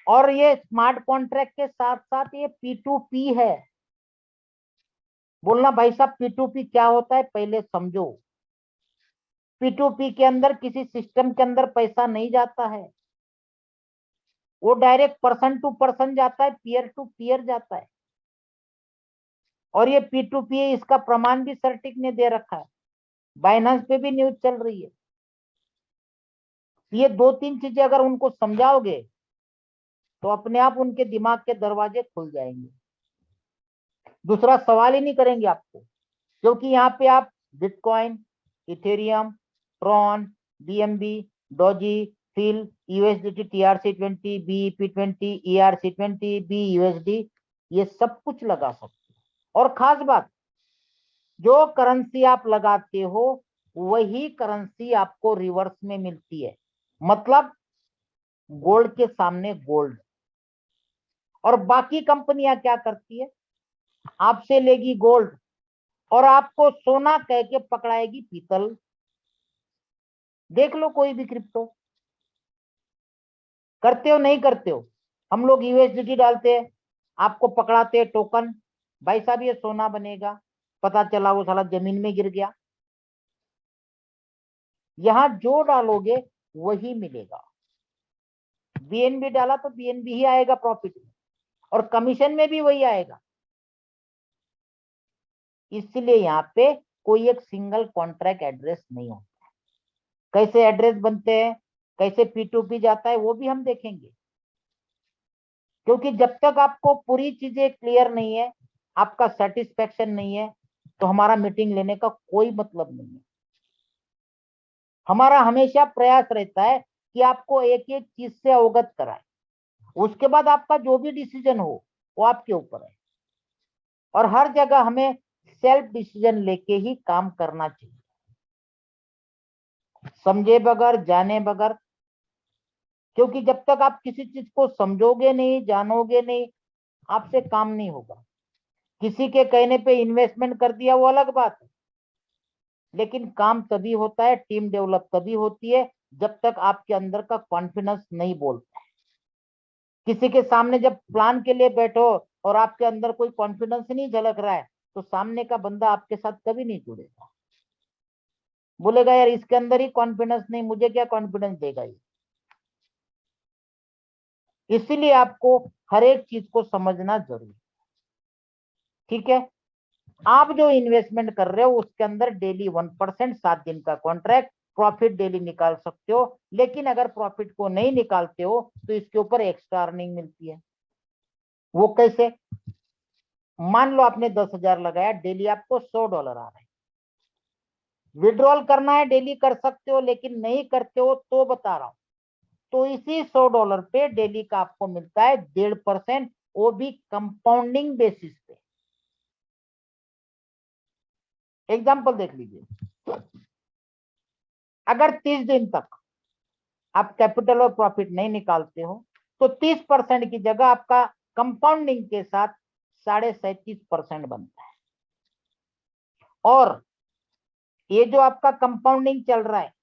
और ये स्मार्ट कॉन्ट्रैक्ट के साथ साथ ये P2P है। बोलना भाई साहब P2P क्या होता है, पहले समझो। P2P के अंदर किसी सिस्टम के अंदर पैसा नहीं जाता है, वो डायरेक्ट पर्सन टू पर्सन जाता है, पीयर टू पीयर जाता है। और ये P2P है, इसका प्रमाण भी सर्टिक ने दे रखा है, बाइनेंस पे भी न्यूज चल रही है। ये 2-3 चीजें अगर उनको समझाओगे तो अपने आप उनके दिमाग के दरवाजे खुल जाएंगे। दूसरा सवाल ही नहीं करेंगे आपको, क्योंकि यहाँ पे आप bitcoin, ethereum, Tron, BMB, doge, Fil, USDT, TRC20, BEP20, ERC20, BUSD, ये सब कुछ लगा सकते हो। और खास बात, जो करेंसी आप लगाते हो वही करेंसी आपको रिवर्स में मिलती है, मतलब गोल्ड के सामने गोल्ड। और बाकी कंपनियां क्या करती है, आपसे लेगी गोल्ड और आपको सोना कह के पकड़ाएगी पीतल। देख लो कोई भी क्रिप्टो, करते हो नहीं करते हो? हम लोग यूएसडीटी डालते हैं, आपको पकड़ाते हैं टोकन, भाई साहब ये सोना बनेगा, पता चला वो साला जमीन में गिर गया। यहां जो डालोगे वही मिलेगा। बीएनबी डाला तो बीएनबी ही आएगा प्रॉफिट में, और कमीशन में भी वही आएगा। इसलिए यहाँ पे कोई एक सिंगल कॉन्ट्रैक्ट एड्रेस नहीं होता। कैसे एड्रेस बनते हैं, कैसे P2P जाता है, वो भी हम देखेंगे। क्योंकि जब तक आपको पूरी चीजें क्लियर नहीं है, आपका सेटिस्फेक्शन नहीं है, तो हमारा मीटिंग लेने का कोई मतलब नहीं है। हमारा हमेशा प्रयास रहता है कि आपको एक एक चीज से अवगत कराए, उसके बाद आपका जो भी डिसीजन हो वो आपके ऊपर है। और हर जगह हमें सेल्फ डिसीजन लेके ही काम करना चाहिए, समझे बगैर, जाने बगैर। क्योंकि जब तक आप किसी चीज को समझोगे नहीं, जानोगे नहीं, आपसे काम नहीं होगा। किसी के कहने पे इन्वेस्टमेंट कर दिया वो अलग बात है, लेकिन काम तभी होता है, टीम डेवलप तभी होती है जब तक आपके अंदर का कॉन्फिडेंस नहीं बोलता है। किसी के सामने जब प्लान के लिए बैठो और आपके अंदर कोई कॉन्फिडेंस नहीं झलक रहा है, तो सामने का बंदा आपके साथ कभी नहीं जुड़ेगा। बोलेगा यार इसके अंदर ही कॉन्फिडेंस नहीं, मुझे क्या कॉन्फिडेंस देगा ये। इसीलिए आपको हर एक चीज को समझना जरूरी, ठीक है। आप जो इन्वेस्टमेंट कर रहे हो उसके अंदर डेली 1%, 7 दिन का कॉन्ट्रैक्ट, प्रॉफिट डेली निकाल सकते हो। लेकिन अगर प्रॉफिट को नहीं निकालते हो तो इसके ऊपर एक्स्ट्रा अर्निंग मिलती है। वो कैसे? मान लो आपने 10,000 लगाया, डेली आपको $100 आ रहे हैं। विड्रॉल करना है डेली कर सकते हो, लेकिन नहीं करते हो तो बता रहा हूं, तो इसी $100 पे डेली का आपको मिलता है 1.5%, वो भी कंपाउंडिंग बेसिस पे। एग्जाम्पल देख लीजिए, अगर 30 दिन तक आप कैपिटल और प्रॉफिट नहीं निकालते हो तो 30% की जगह आपका कंपाउंडिंग के साथ 37.5% बनता है। और ये जो आपका कंपाउंडिंग चल रहा है,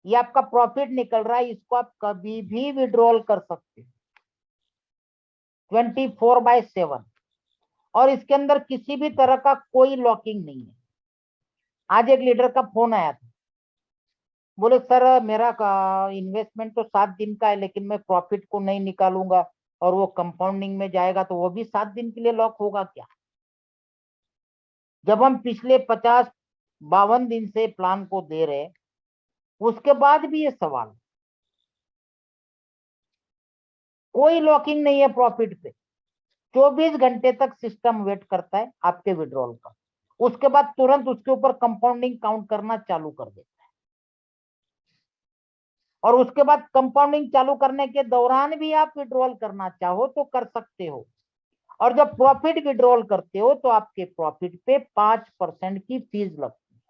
ये आपका प्रॉफिट निकल रहा है, इसको आप कभी भी विड्रॉल कर सकते हो 24/7। और इसके अंदर किसी भी तरह का कोई लॉकिंग नहीं है। आज एक लीडर का फोन आया था, बोले सर मेरा इन्वेस्टमेंट तो 7 दिन का है, लेकिन मैं प्रॉफिट को नहीं निकालूंगा और वो कंपाउंडिंग में जाएगा तो वो भी 7 दिन के लिए लॉक होगा क्या? जब हम पिछले 50-52 दिन से प्लान को दे रहे, उसके बाद भी ये सवाल, कोई लॉकिंग नहीं है प्रॉफिट पे। 24 घंटे तक सिस्टम वेट करता है आपके विड्रॉल का, उसके बाद तुरंत उसके ऊपर कंपाउंडिंग काउंट करना चालू कर देता है। और उसके बाद कंपाउंडिंग चालू करने के दौरान भी आप विड्रॉल करना चाहो तो कर सकते हो। और जब प्रॉफिट विड्रॉल करते हो तो आपके प्रॉफिट पे 5% की फीस लगती है।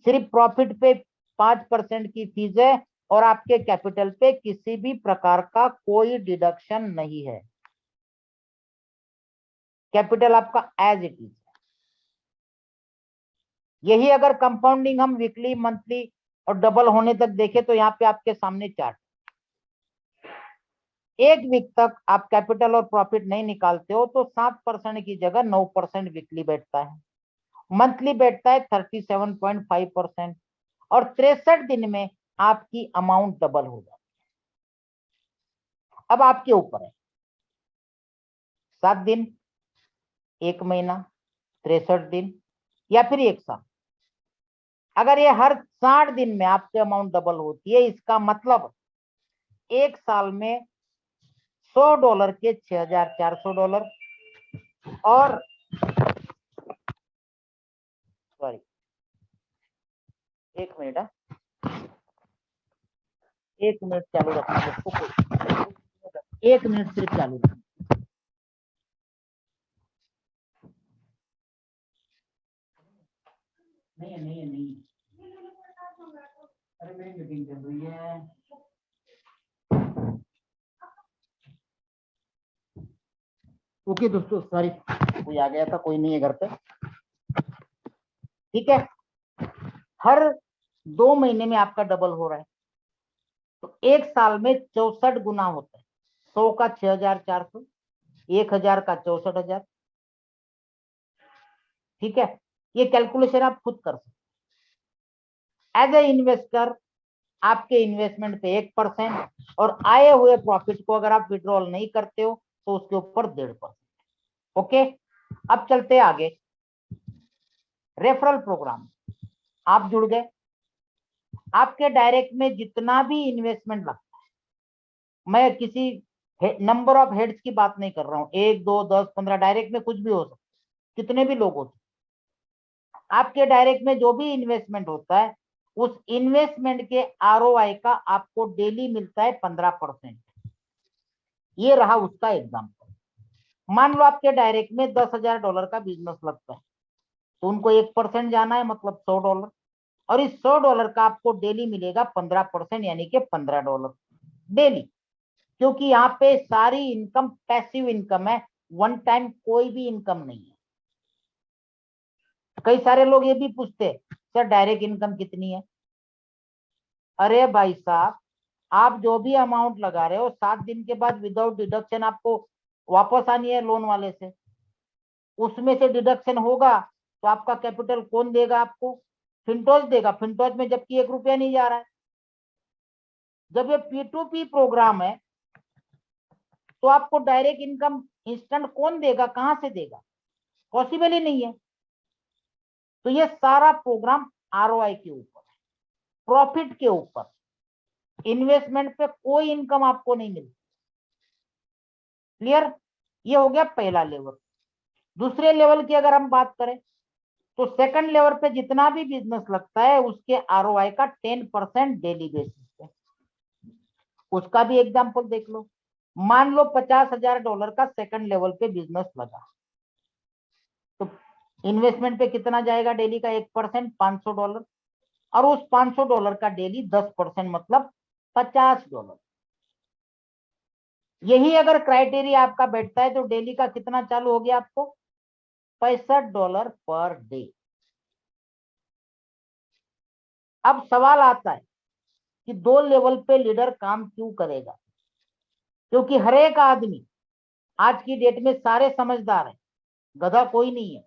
सिर्फ प्रॉफिट पे 5% की फीस है, और आपके कैपिटल पे किसी भी प्रकार का कोई डिडक्शन नहीं है। कैपिटल आपका एज इट इज। यही अगर कंपाउंडिंग हम वीकली, मंथली और डबल होने तक देखें तो यहाँ पे आपके सामने चार्ट, 1 वीक तक आप कैपिटल और प्रॉफिट नहीं निकालते हो तो 7% की जगह 9% वीकली बैठता है, मंथली बैठता है 37.5%, और 63 दिन में आपकी अमाउंट डबल हो जाती है। अब आपके ऊपर है, 7 दिन, 1 महीना, 63 दिन, या फिर 1 साल। अगर ये हर 60 दिन में आपकी अमाउंट डबल होती है, इसका मतलब 1 साल में $100 के $6,400, और सॉरी, एक मिनट, 1 मिनट चालू रखना दोस्तों, 1 मिनट सिर्फ चालू रखना। नहीं, अरे मेरी मीटिंग चल रही है। ओके दोस्तों, सॉरी, कोई आ गया था, कोई नहीं है घर पे। ठीक है, हर 2 महीने में आपका डबल हो रहा है, तो एक साल में 64 गुना होता है। 100 का 6400, 1000 का 64,000। ठीक है, ये कैलकुलेशन आप खुद कर सकते। एज ए इन्वेस्टर आपके इन्वेस्टमेंट पे 1% और आए हुए प्रॉफिट को अगर आप विड्रॉल नहीं करते हो तो उसके ऊपर 1.5%। ओके, अब चलते आगे। रेफरल प्रोग्राम, आप जुड़ गए, आपके डायरेक्ट में जितना भी इन्वेस्टमेंट लगता है, मैं किसी नंबर ऑफ हेड्स की बात नहीं कर रहा हूं, 1 2 10 15, डायरेक्ट में कुछ भी हो सकता है, कितने भी लोग होते हैं। आपके डायरेक्ट में जो भी इन्वेस्टमेंट होता है, उस इन्वेस्टमेंट के ROI का आपको डेली मिलता है 15%। ये रहा उसका एग्जाम्पल। मान लो आपके डायरेक्ट में $10,000 का बिजनेस लगता है, तो उनको 1% जाना है, मतलब $100, और इस $100 का आपको डेली मिलेगा 15%, यानी कि $15 डेली। क्योंकि यहाँ पे सारी इनकम पैसिव इनकम है, वन टाइम कोई भी इनकम नहीं है। कई सारे लोग ये भी पूछते हैं, सर डायरेक्ट इनकम कितनी है? अरे भाई साहब, आप जो भी अमाउंट लगा रहे हो 7 दिन के बाद विदाउट डिडक्शन आपको वापस आनी है लोन वाले से। उसमें से डिडक्शन होगा तो आपका कैपिटल कौन देगा आपको? फिनटोज देगा। फिनटोज में जबकि 1 रुपया नहीं जा रहा है। जब ये P2P प्रोग्राम है तो आपको डायरेक्ट इनकम इंस्टेंट कौन देगा, कहां से देगा? पॉसिबल ही नहीं है। तो ये सारा प्रोग्राम ROI के ऊपर है, प्रॉफिट के ऊपर। इन्वेस्टमेंट पे कोई इनकम आपको नहीं मिलती। क्लियर? ये हो गया पहला लेवल। दूसरे लेवल की अगर हम बात करें तो सेकंड लेवल पे जितना भी बिजनेस लगता है उसके ROI का 10% डेली बेसिस पे। उसका भी एग्जांपल देख लो। मान लो $50,000 का सेकंड लेवल पे बिजनेस लगा, तो इन्वेस्टमेंट पे कितना जाएगा डेली का? 1%, $500। और उस $500 का डेली 10%, मतलब $50। यही अगर क्राइटेरिया आपका बैठता है तो डेली का कितना चालू हो गया आपको? $65 पर डे। अब सवाल आता है कि 2 लेवल पे लीडर काम क्यों करेगा? क्योंकि हर एक आदमी आज की डेट में सारे समझदार हैं, गधा कोई नहीं है।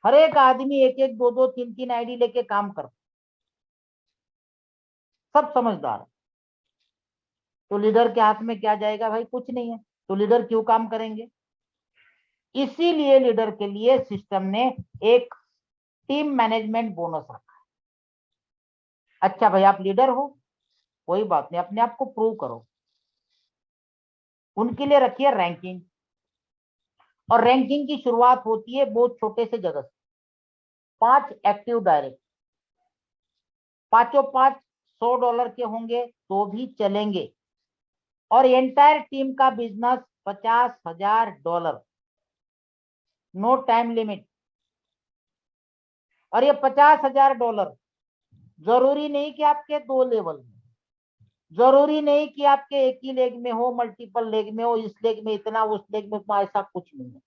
हर एक आदमी 1 1 2 2 3 3 आईडी लेके काम करता, सब समझदार है। तो लीडर के हाथ में क्या जाएगा भाई? कुछ नहीं है। तो लीडर क्यों काम करेंगे? इसीलिए लीडर के लिए सिस्टम ने एक टीम मैनेजमेंट बोनस रखा है। अच्छा भाई, आप लीडर हो, कोई बात नहीं, अपने आप को प्रूव करो। उनके लिए रखिए रैंकिंग, और रैंकिंग की शुरुआत होती है बहुत छोटे से जगह से। 5 एक्टिव डायरेक्ट, पांचों पांच $100 के होंगे तो भी चलेंगे, और एंटायर टीम का बिजनेस $50,000, नो टाइम लिमिट। और ये $50,000 जरूरी नहीं कि आपके 2 लेवल में, जरूरी नहीं कि आपके एक ही लेग में हो, मल्टीपल लेग में हो, इस लेग में इतना, उस लेग में इतना, ऐसा कुछ नहीं है।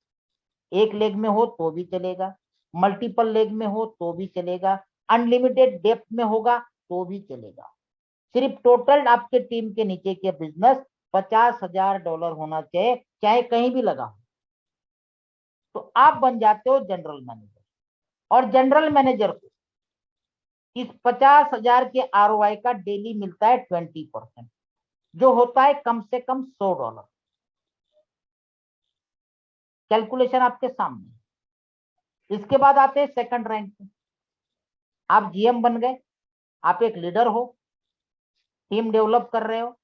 एक लेग में हो तो भी चलेगा, मल्टीपल लेग में हो तो भी चलेगा, अनलिमिटेड डेप्थ में होगा तो भी चलेगा। सिर्फ टोटल आपके टीम के नीचे के बिजनेस $50,000 होना चाहिए, चाहे कहीं भी लगा हो। तो आप बन जाते हो जनरल मैनेजर, और जनरल मैनेजर को इस 50,000 के ROI का डेली मिलता है 20%, जो होता है कम से कम $100। कैलकुलेशन आपके सामने। इसके बाद आते हैं सेकंड रैंक पे। आप GM बन गए, आप एक लीडर हो, टीम डेवलप कर रहे हो।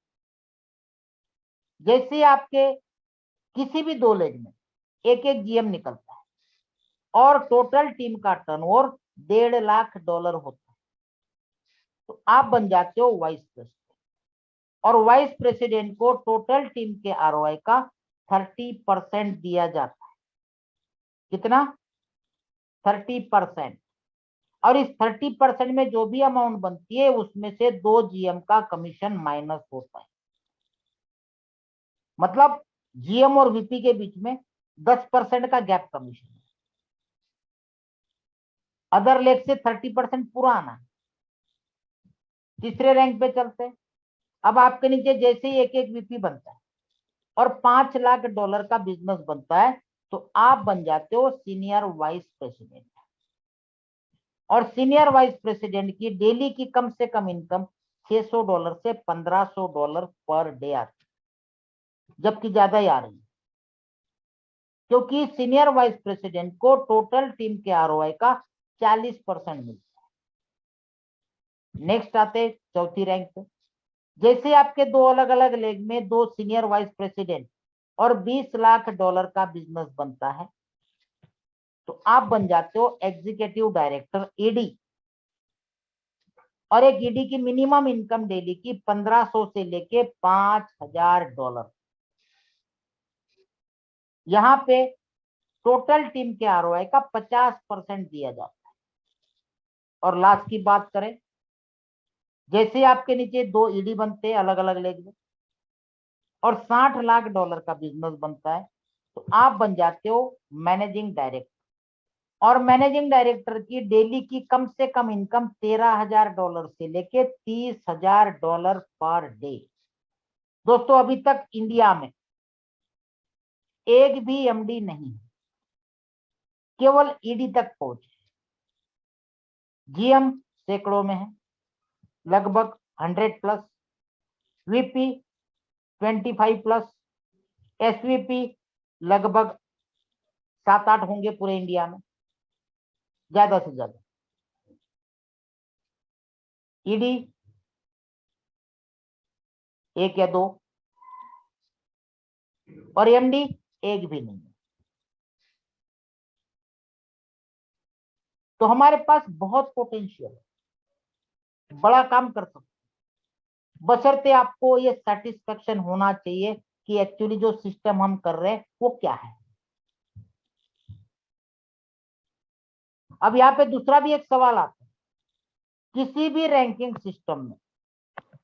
जैसे आपके किसी भी 2 लेग में एक एक जीएम निकलता है और टोटल टीम का टर्नओवर $1.5 लाख होता है, तो आप बन जाते हो वाइस प्रेसिडेंट। और वाइस प्रेसिडेंट को टोटल टीम के आरओआई का 30% दिया जाता है। कितना? 30%। और इस 30% में जो भी अमाउंट बनती है उसमें से 2 जीएम का कमीशन माइनस होता है। मतलब जीएम और वीपी के बीच में 10% का गैप कमीशन है। अदर लेग से 30% पूरा आना है। तीसरे रैंक पे चलते हैं। अब आपके नीचे जैसे ही एक एक वीपी बनता है और $5 लाख का बिजनेस बनता है, तो आप बन जाते हो सीनियर वाइस प्रेसिडेंट। और सीनियर वाइस प्रेसिडेंट की डेली की कम से कम इनकम $600 से $1500 पर डे आती है, जबकि ज्यादा ही आ रही है, क्योंकि सीनियर वाइस प्रेसिडेंट को टोटल टीम के आरओआई का 40% मिलता है। नेक्स्ट आते चौथी रैंक पे। जैसे आपके 2 अलग अलग लेग में 2 सीनियर वाइस प्रेसिडेंट और $20 लाख का बिजनेस बनता है, तो आप बन जाते हो एग्जीक्यूटिव डायरेक्टर ईडी। और एक ईडी की मिनिमम इनकम डेली की 1500 से लेके $5000। यहाँ पे टोटल टीम के आरओआई का 50% दिया जाता है। और लास्ट की बात करें, जैसे आपके नीचे 2 ईडी बनते हैं अलग अलग लेग में और $60 लाख का बिजनेस बनता है, तो आप बन जाते हो मैनेजिंग डायरेक्टर। और मैनेजिंग डायरेक्टर की डेली की कम से कम इनकम $13000 से लेके $30000 पर डे। दोस्तों अभी तक इंडिया में एक भी एमडी नहीं, केवल ईडी तक पहुंचे। जीएम सैकड़ों में है, लगभग 100+, वीपी 25+, एसवीपी लगभग 7-8 होंगे पूरे इंडिया में, ज्यादा से ज्यादा। ईडी 1 या 2 और एमडी एक भी नहीं। तो हमारे पास बहुत पोटेंशियल है, बड़ा काम कर सकते, बशर्ते आपको ये सेटिस्फेक्शन होना चाहिए कि एक्चुअली जो सिस्टम हम कर रहे हैं वो क्या है। अब यहाँ पे दूसरा भी एक सवाल आता है, किसी भी रैंकिंग सिस्टम में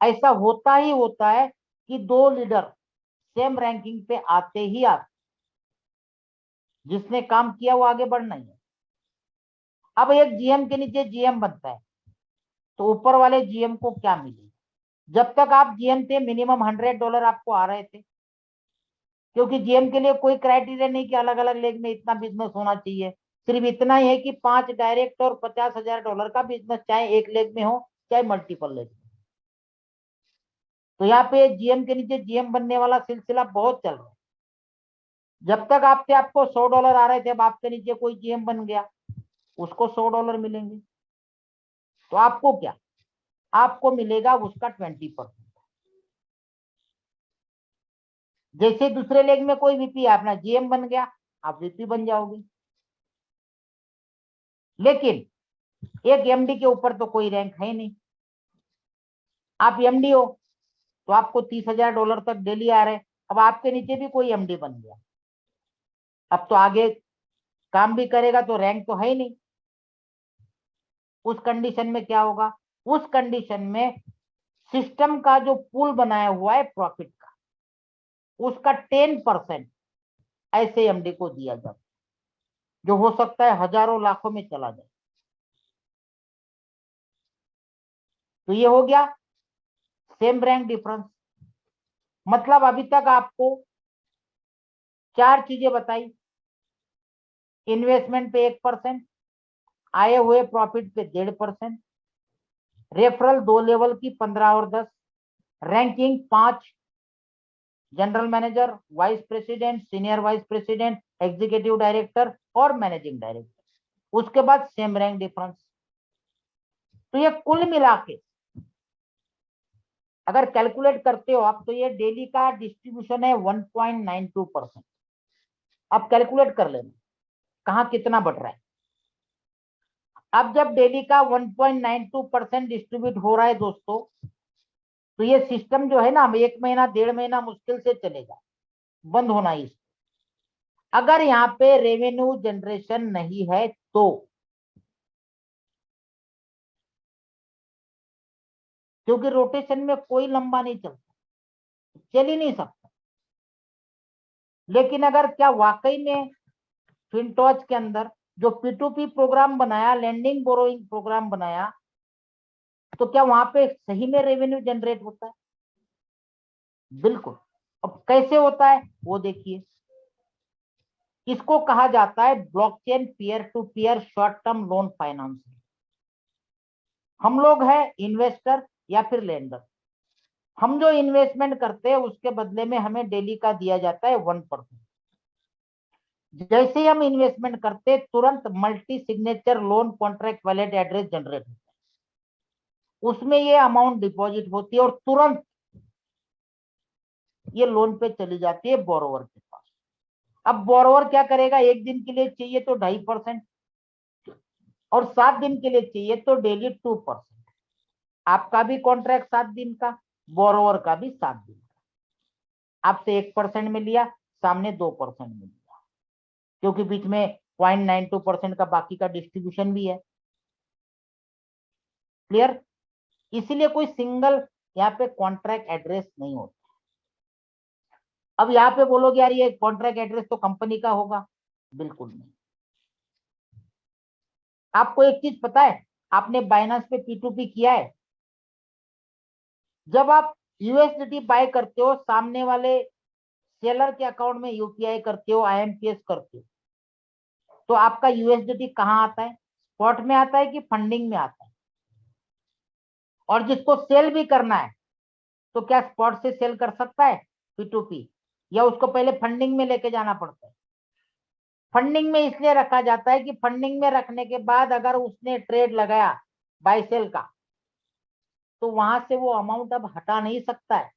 ऐसा होता ही होता है कि 2 लीडर सेम रैंकिंग पे आते ही आते, जिसने काम किया वो आगे बढ़ना ही है। अब एक जीएम के नीचे जीएम बनता है, तो ऊपर वाले जीएम को क्या मिलेगा? जब तक आप जीएम थे मिनिमम $100 आपको आ रहे थे, क्योंकि जीएम के लिए कोई क्राइटेरिया नहीं कि अलग अलग लेग में इतना बिजनेस होना चाहिए। सिर्फ इतना ही है कि 5 डायरेक्ट और $50,000 का बिजनेस चाहे एक लेग में हो चाहे मल्टीपल लेग में। तो यहाँ पे जीएम के नीचे जीएम बनने वाला सिलसिला बहुत चल रहा है। जब तक आपसे आपको $100 आ रहे थे, अब आपके नीचे कोई जीएम बन गया, उसको $100 मिलेंगे, तो आपको क्या? आपको मिलेगा उसका 20%। जैसे दूसरे लेग में कोई वीपी अपना जीएम बन गया, आप वीपी बन जाओगे। लेकिन एक एमडी के ऊपर तो कोई रैंक है नहीं। आप एमडी हो तो आपको $30,000 तक डेली आ रहे। अब आपके नीचे भी कोई एमडी बन गया, अब तो आगे काम भी करेगा तो रैंक तो है ही नहीं। उस कंडीशन में क्या होगा? उस कंडीशन में सिस्टम का जो पूल बनाया हुआ है प्रॉफिट का, उसका 10% ऐसे एमडी को दिया जाता है, जो हो सकता है हजारों लाखों में चला जाए। तो ये हो गया सेम रैंक डिफरेंस। मतलब अभी तक आपको 4 चीजें बताई। इन्वेस्टमेंट पे 1%, आए हुए प्रॉफिट पे 1.5%, रेफरल 2 लेवल की 15 और 10, ranking 5, general manager, vice president, senior vice president, executive director और मैनेजिंग डायरेक्टर, उसके बाद सेम रैंक डिफरेंस। तो ये कुल मिला के अगर कैलकुलेट करते हो आप, तो ये डेली का डिस्ट्रीब्यूशन है 1.92%। अब कैलकुलेट कर लेना कहाँ कितना बढ़ रहा है। अब जब डेली का 1.92% डिस्ट्रीब्यूट हो रहा है दोस्तों, तो ये सिस्टम जो है ना, 1 महीना 1.5 महीना मुश्किल से चलेगा, बंद होना ही। अगर यहाँ पे रेवेन्यू जनरेशन नहीं है तो, क्योंकि रोटेशन में कोई लंबा नहीं चलता, चल ही नहीं सकता। लेकिन अगर क्या वाकई में फिनटॉच के अंदर जो P2P प्रोग्राम बनाया, लैंडिंग बोरोइंग प्रोग्राम बनाया, तो क्या वहां पे सही में रेवेन्यू जनरेट होता है? बिल्कुल। अब कैसे होता है वो देखिए। इसको कहा जाता है blockchain peer to peer short term loan financing. हम लोग हैं इन्वेस्टर या फिर लेंडर। हम जो इन्वेस्टमेंट करते हैं उसके बदले में हमें डेली का दिया जाता है 1%। जैसे ही हम इन्वेस्टमेंट करते हैं तुरंत multi signature loan contract valid address generate होता है, उसमें ये अमाउंट डिपॉजिट होती है और तुरंत ये लोन पे चली जाती है बोरोवर के पास। अब बोरोवर क्या करेगा, 1 दिन के लिए चाहिए तो 2.5%, और 7 दिन के लिए चाहिए तो डेली 2%। आपका भी कॉन्ट्रैक्ट 7 दिन का, बोरोवर का भी 7 दिन का। आपसे 1% में लिया, सामने 2% में लिया, क्योंकि बीच में 0.92% का बाकी का डिस्ट्रीब्यूशन भी है। क्लियर? इसीलिए कोई सिंगल यहाँ पे कॉन्ट्रैक्ट एड्रेस नहीं होता। अब यहाँ पे बोलोगे यार ये कॉन्ट्रैक्ट एड्रेस तो कंपनी का होगा, बिल्कुल नहीं। आपको एक चीज पता है, आपने बाइनेंस पे P2P किया है? जब आप यूएसडीटी बाय करते हो, सामने वाले सेलर के अकाउंट में यूपीआई करते हो, IMPS करते हो, तो आपका यूएसडीटी कहाँ आता है? स्पॉट में आता है कि फंडिंग में आता है? और जिसको सेल भी करना है तो क्या स्पॉट से सेल कर सकता है P2P, या उसको पहले फंडिंग में लेके जाना पड़ता है? फंडिंग में इसलिए रखा जाता है कि फंडिंग में रखने के बाद अगर उसने ट्रेड लगाया बाय सेल का, तो वहां से वो अमाउंट अब हटा नहीं सकता है।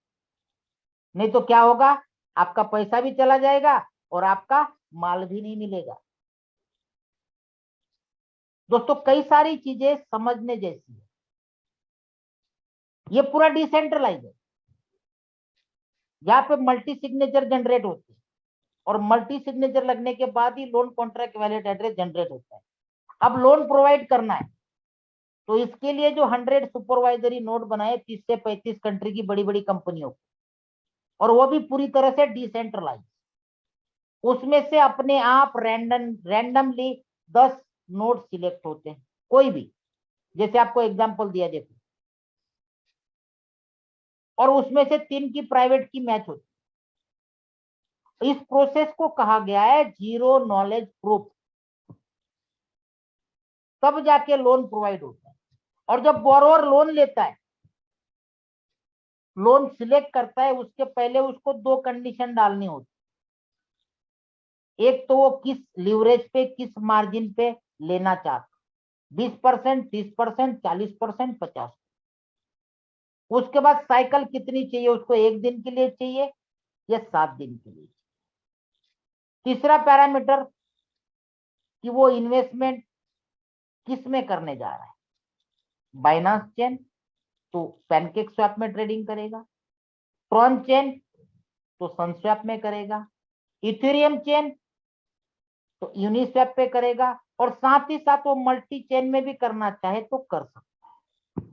नहीं तो क्या होगा, आपका पैसा भी चला जाएगा और आपका माल भी नहीं मिलेगा। दोस्तों कई सारी चीजें समझने जैसी है। ये पूरा डिसेंट्रलाइज है, यहाँ पे मल्टी सिग्नेचर जनरेट होते हैं, और मल्टी सिग्नेचर लगने के बाद ही loan contract valid address generate होता है। अब लोन प्रोवाइड करना है तो इसके लिए जो 100 सुपरवाइजरी नोट बनाए 30 से 35 कंट्री की बड़ी बड़ी कंपनियों को, और वो भी पूरी तरह से डिसेंट्रलाइज, उसमें से अपने आप रैंडमली 10 नोट सिलेक्ट होते हैं, कोई भी। जैसे आपको एग्जांपल दिया देखो, और उसमें से 3 की प्राइवेट की मैच होती है। इस प्रोसेस को कहा गया है जीरो नॉलेज प्रूफ। तब जाके लोन प्रोवाइड होता है। और जब बोरोवर लोन लेता है, लोन सिलेक्ट करता है, उसके पहले उसको 2 कंडीशन डालनी होती है। एक तो वो किस लीवरेज पे, किस मार्जिन पे लेना चाहता, 20%, 30%, 40%, 50%। उसके बाद साइकिल कितनी चाहिए उसको, 1 दिन के लिए चाहिए या 7 दिन के लिए। तीसरा पैरामीटर कि वो इन्वेस्टमेंट किस में करने जा रहा है। बाइनांस चेन तो पैनकेक स्वैप में ट्रेडिंग करेगा, ट्रॉन चेन तो सनस्वैप में करेगा, इथेरियम चेन तो यूनिस्वैप पे करेगा, और साथ ही साथ वो मल्टी चेन में भी करना चाहे तो कर सकता है।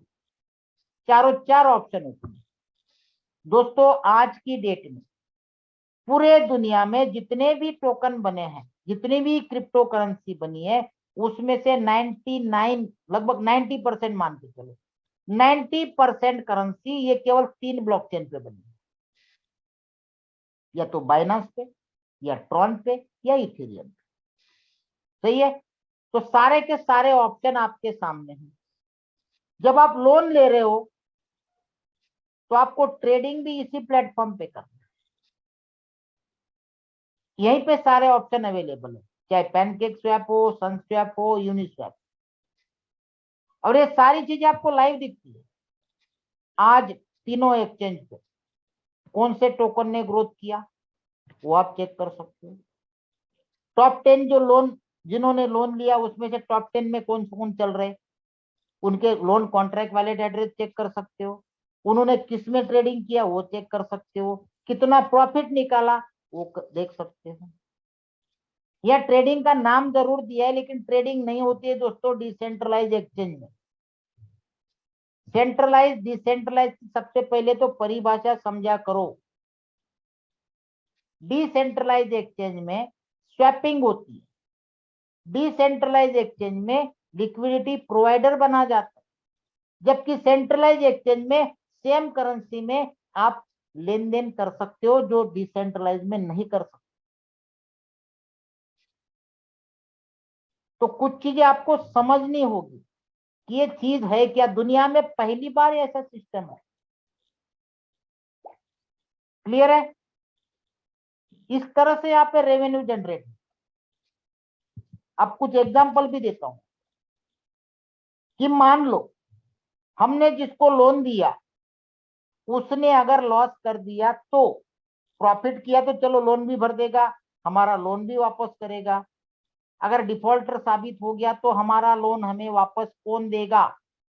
चारों चार ऑप्शन होते हैं। दोस्तों आज की डेट में पूरे दुनिया में जितने भी टोकन बने हैं, जितनी भी क्रिप्टो करेंसी बनी है, उसमें से 99, लगभग 90% मान के चलो, 90% करेंसी ये केवल 3 ब्लॉकचेन पे बनी है, या तो बाइनांस पे, या ट्रॉन पे, या इथेरियम पे। सही है? तो सारे के सारे ऑप्शन आपके सामने हैं। जब आप लोन ले रहे हो तो आपको ट्रेडिंग भी इसी प्लेटफॉर्म पे करना है। यहीं पे सारे ऑप्शन अवेलेबल है, चाहे पैनकेक स्वैप हो, सनस्वैप हो, यूनिस्वैप, और ये सारी चीजें आपको लाइव दिखती है। आज तीनों एक्सचेंज पे कौन से टोकन ने ग्रोथ किया वो आप चेक कर सकते हो। टॉप 10 जो लोन जिन्होंने लोन लिया उसमें से टॉप 10 में कौन कौन चल रहे, उनके loan contract valid address check कर सकते हो, उन्होंने किस में ट्रेडिंग किया वो चेक कर सकते हो, कितना प्रॉफिट निकाला वो देख सकते हो। या ट्रेडिंग का नाम जरूर दिया है लेकिन ट्रेडिंग नहीं होती है दोस्तों डिसेंट्रलाइज एक्सचेंज में। सेंट्रलाइज डिसेंट्रलाइज सबसे पहले तो परिभाषा समझा करो। डिसेंट्रलाइज एक्सचेंज में स्वैपिंग होती है, डिसेंट्रलाइज एक्सचेंज में लिक्विडिटी प्रोवाइडर बना जाता है, जबकि सेंट्रलाइज एक्सचेंज में सेम करेंसी में आप लेन देन कर सकते हो जो डिसेंट्रलाइज में नहीं कर सकते। तो कुछ चीजें आपको समझनी होगी कि ये चीज है क्या, दुनिया में पहली बार ऐसा सिस्टम है। क्लियर है? इस तरह से यहाँ पे रेवेन्यू जनरेट। अब कुछ एग्जांपल भी देता हूं कि मान लो हमने जिसको लोन दिया उसने अगर लॉस कर दिया तो प्रॉफिट किया तो चलो लोन भी भर देगा, हमारा लोन भी वापस करेगा। अगर डिफॉल्टर साबित हो गया तो हमारा लोन हमें वापस कौन देगा?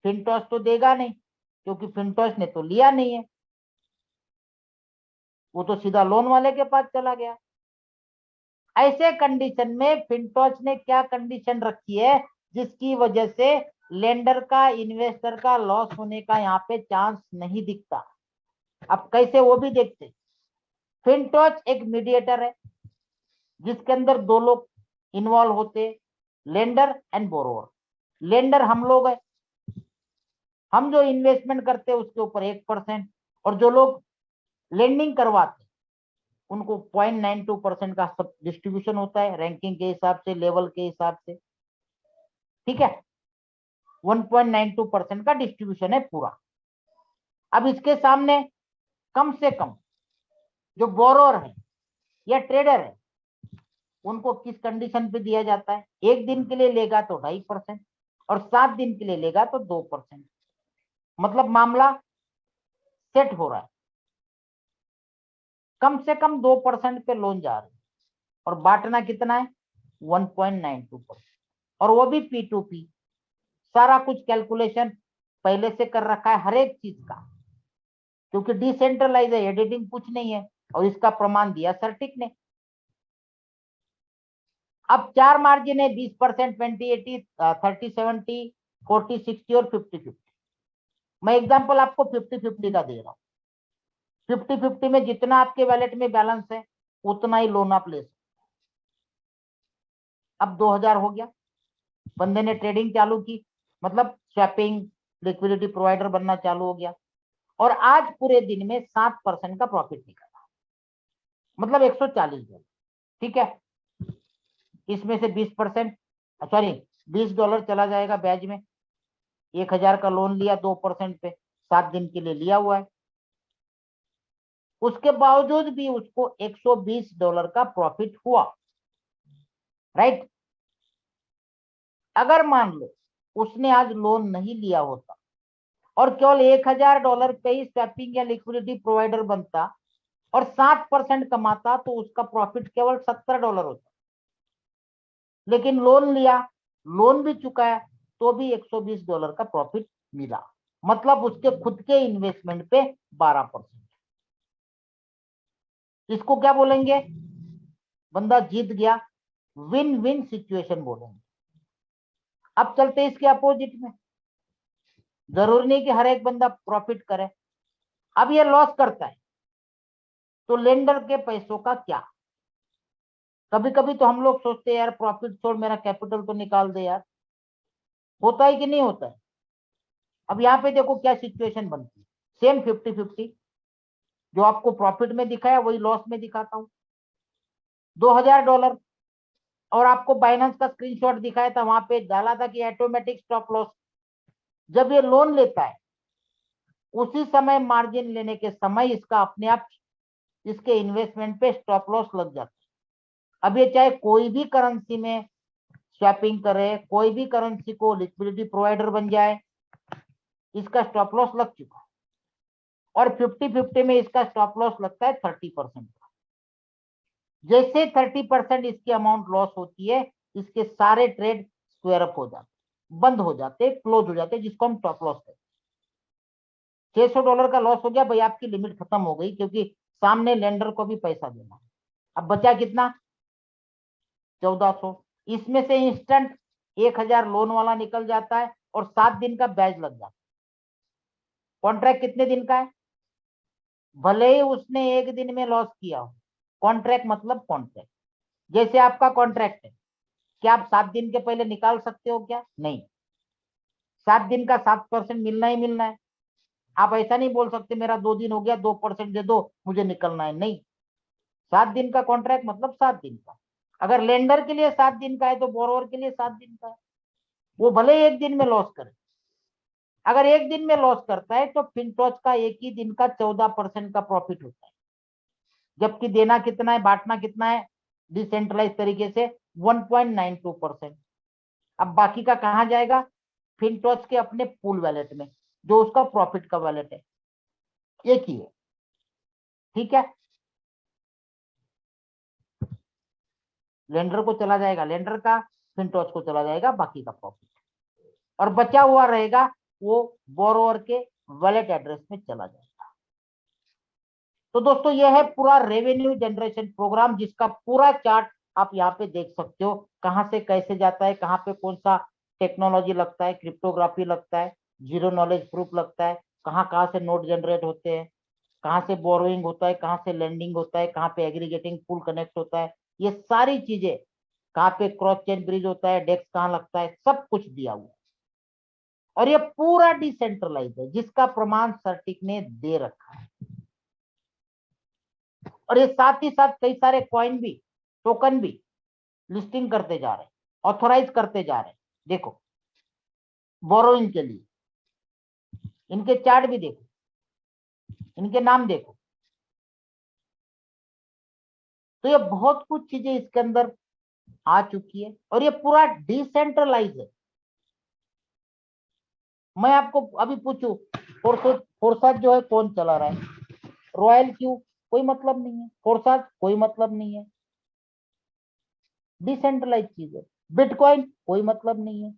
फिनटॉस तो देगा नहीं क्योंकि फिनटॉस ने तो लिया नहीं है, वो तो सीधा लोन वाले के पास चला गया। ऐसे कंडीशन में फिनटॉस ने क्या कंडीशन रखी है जिसकी वजह से लेंडर का इन्वेस्टर का लॉस होने का यहाँ पे चांस नहीं दिखता। अब कैसे वो भी देखते। फिनटॉस एक मीडिएटर है जिसके अंदर दो लोग इन्वॉल्व होते, लेंडर एंड बोरोवर। लेंडर हम लोग है, हम जो इन्वेस्टमेंट करते हैं उसके ऊपर 1%, और जो लोग लेंडिंग करवाते उनको 0.92% का सब डिस्ट्रीब्यूशन होता है रैंकिंग के हिसाब से, लेवल के हिसाब से। ठीक है, 1.92% का डिस्ट्रीब्यूशन है पूरा। अब इसके सामने कम से कम जो बोरोर है या ट्रेडर है उनको किस कंडीशन पे दिया जाता है? एक दिन के लिए लेगा तो 2.5% और 7 दिन के लिए लेगा तो 2%। मतलब मामला सेट हो रहा है, कम से कम 2% पे लोन जा रहा है और बांटना कितना है? 1.92%। और वो भी P2P। सारा कुछ कैलकुलेशन पहले से कर रखा है हर एक चीज का, क्योंकि डिसेंट्रलाइज है, एडिटिंग कुछ नहीं है, और इसका प्रमाण दिया सर्टिक ने। अब 4 मार्जिन है 20%, 20/80, 30/70, 40/60 और 50/50। मैं एग्जांपल आपको 50/50 का दे रहा हूं। 50/50 में जितना आपके वैलेट में बैलेंस है उतना ही लोन आप ले सकते। अब 2000 हो गया, बंदे ने ट्रेडिंग चालू की, मतलब स्वैपिंग लिक्विडिटी प्रोवाइडर बनना चालू हो गया, और आज पूरे दिन में 7% का प्रॉफिट निकला, मतलब $140। ठीक है, इसमें से 20%, सॉरी $20 चला जाएगा ब्याज में। 1000 का लोन लिया 2% पे, 7 दिन के लिए लिया हुआ है, उसके बावजूद भी उसको $120 का प्रॉफिट हुआ। राइट? अगर मान लो उसने आज लोन नहीं लिया होता और केवल $1000 पे ही स्वैपिंग या लिक्विडिटी प्रोवाइडर बनता और 7% कमाता तो उसका प्रॉफिट केवल $70 होता। लेकिन लोन लिया, लोन भी चुकाया, तो भी $120 का प्रॉफिट मिला, मतलब उसके खुद के इन्वेस्टमेंट पे 12%। इसको क्या बोलेंगे? बंदा जीत गया, विन विन सिचुएशन बोलेंगे। अब चलते इसके अपोजिट में। जरूरी नहीं कि हर एक बंदा प्रॉफिट करे। अब ये लॉस करता है तो लेंडर के पैसों का क्या? कभी कभी तो हम लोग सोचते हैं यार प्रॉफिट छोड़ मेरा कैपिटल तो निकाल दे यार, होता है कि नहीं होता है? अब यहाँ पे देखो क्या सिचुएशन बनती है। सेम 50/50 जो आपको प्रॉफिट में दिखाया वही लॉस में दिखाता हूं, $2000। और आपको बाइनेंस का स्क्रीनशॉट दिखाया था, वहां पे डाला था कि ऑटोमेटिक स्टॉप लॉस। जब ये लोन लेता है उसी समय मार्जिन लेने के समय इसका अपने आप इसके इन्वेस्टमेंट पे स्टॉप लॉस लग जाता है। अब ये चाहे कोई भी करेंसी में स्वैपिंग करे, कोई भी करेंसी को लिक्विडिटी प्रोवाइडर बन जाए, इसका स्टॉप लॉस लग चुका है। और 50/50 में इसका स्टॉप लॉस लगता है 30% का। जैसे 30% इसकी अमाउंट लॉस होती है, इसके सारे ट्रेड स्क्वायर अप हो जाते, बंद हो जाते, क्लोज हो जाते, जिसको हम टॉप लॉस कहते हैं। $600 का लॉस हो गया भाई, आपकी लिमिट खत्म हो गई, क्योंकि सामने लेंडर को भी पैसा देना है। अब बचा कितना? 1400। इसमें से इंस्टेंट 1000 लोन वाला निकल जाता है और 7 दिन का ब्याज लग जाता है। कॉन्ट्रैक्ट कितने दिन का है? भले ही उसने एक दिन में लॉस किया हो, कॉन्ट्रैक्ट मतलब कॉन्ट्रैक्ट। जैसे आपका कॉन्ट्रैक्ट है, क्या आप 7 दिन के पहले निकाल सकते हो क्या? नहीं। 7 दिन का 7% मिलना ही मिलना है। आप ऐसा नहीं बोल सकते मेरा 2 दिन हो गया 2% दे दो मुझे निकलना है, नहीं। 7 दिन का कॉन्ट्रैक्ट मतलब 7 दिन का। अगर लेंडर के लिए 7 दिन का है तो बोरोवर के लिए 7 दिन का है। वो भले ही एक दिन में लॉस करे। अगर एक दिन में लॉस करता है तो फिनटॉच का एक ही दिन का 14% का प्रॉफिट होता है, जबकि देना कितना है, बांटना कितना है डिसेंट्रलाइज तरीके से? 1.92%। अब बाकी का कहां जाएगा? फिनटॉच के अपने पूल वैलेट में, जो उसका प्रॉफिट का वैलेट है। एक ही है, ठीक है। लेंडर को चला जाएगा लेंडर का, फिनटॉच को चला जाएगा बाकी का प्रॉफिट, और बचा हुआ रहेगा वो बोरोवर के वैलेट एड्रेस में चला जाएगा। तो दोस्तों यह है पूरा रेवेन्यू जनरेशन प्रोग्राम, जिसका पूरा चार्ट आप यहाँ पे देख सकते हो, कहां से कैसे जाता है, कहां पे कौन सा टेक्नोलॉजी लगता है, क्रिप्टोग्राफी लगता है, जीरो नॉलेज प्रूफ लगता है, कहां कहां से नोट जनरेट होते हैं, कहां से बोरोइंग होता है, कहां से लेंडिंग होता है, कहां पे एग्रीगेटिंग पूल कनेक्ट होता है, ये सारी चीजें, कहां पे क्रॉस चेन ब्रिज होता है, डेक्स कहां लगता है, सब कुछ दिया हुआ है। और ये पूरा डिसेंट्रलाइज है, जिसका प्रमाण सर्टिक ने दे रखा है। और ये साथ ही साथ कई सारे कॉइन भी, टोकन भी लिस्टिंग करते जा रहे हैं, ऑथोराइज करते जा रहे हैं। देखो बोरोइंग के लिए इनके चार्ट भी देखो, इनके नाम देखो। तो ये बहुत कुछ चीजें इसके अंदर आ चुकी है, और ये पूरा डिसेंट्रलाइज है। मैं आपको अभी पूछूं, फोर्साज जो है कौन चला रहा है? रॉयल क्यू, कोई मतलब नहीं है। फोर्साज कोई मतलब नहीं है, डिसेंट्रलाइज चीज है। बिटकॉइन कोई मतलब नहीं है।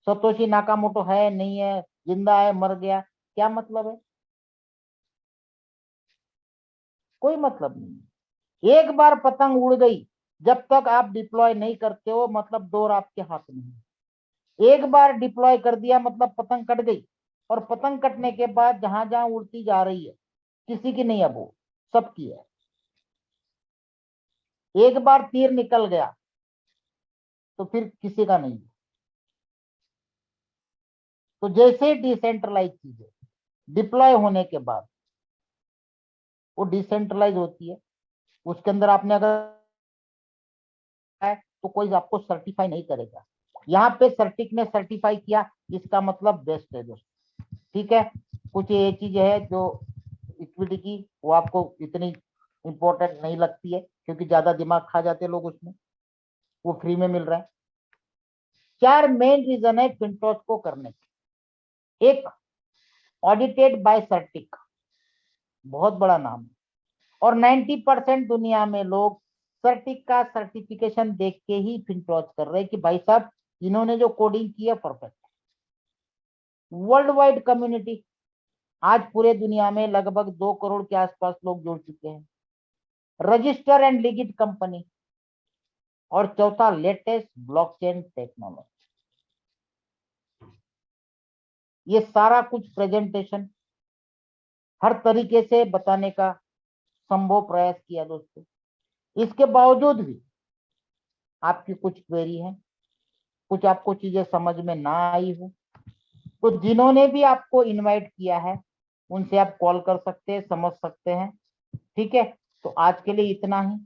सतोशी नाकामोटो है नहीं है, जिंदा है मर गया, क्या मतलब है? कोई मतलब नहीं है। एक बार पतंग उड़ गई, जब तक आप डिप्लॉय नहीं करते हो मतलब डोर आपके हाथ में है। एक बार डिप्लॉय कर दिया मतलब पतंग कट गई, और पतंग कटने के बाद जहां जहां उड़ती जा रही है, किसी की नहीं, अब वो सबकी है। एक बार तीर निकल गया तो फिर किसी का नहीं है। तो जैसे डिसेंट्रलाइज चीजें डिप्लॉय होने के बाद वो डिसेंट्रलाइज होती है, उसके अंदर आपने अगर है तो कोई आपको सर्टिफाई नहीं करेगा। यहाँ पे सर्टिक ने सर्टिफाई किया, इसका मतलब बेस्ट है दोस्तों, ठीक है। कुछ ये चीजें है जो इक्विटी की, वो आपको इतनी इंपॉर्टेंट नहीं लगती है, क्योंकि ज्यादा दिमाग खा जाते लोग उसमें, वो फ्री में मिल रहा है। 4 मेन रीजन है फिनटॉच को करने के। एक, ऑडिटेड बाय सर्टिक, बहुत बड़ा नाम है, और 90% दुनिया में लोग सर्टिक का सर्टिफिकेशन देख के ही फिनटॉच कर रहे हैं कि भाई साहब इन्होंने जो कोडिंग की है परफेक्ट। वर्ल्ड वाइड कम्युनिटी, आज पूरे दुनिया में लगभग 2 करोड़ के आसपास लोग जुड़ चुके हैं। रजिस्टर एंड लिगिट कंपनी, और चौथा लेटेस्ट ब्लॉकचेन टेक्नोलॉजी। ये सारा कुछ प्रेजेंटेशन हर तरीके से बताने का संभव प्रयास किया दोस्तों। इसके बावजूद भी आपकी कुछ क्वेरी है, कुछ आपको चीजें समझ में ना आई हो, तो जिन्होंने भी आपको इनवाइट किया है उनसे आप कॉल कर सकते हैं, समझ सकते हैं, ठीक है। तो आज के लिए इतना ही।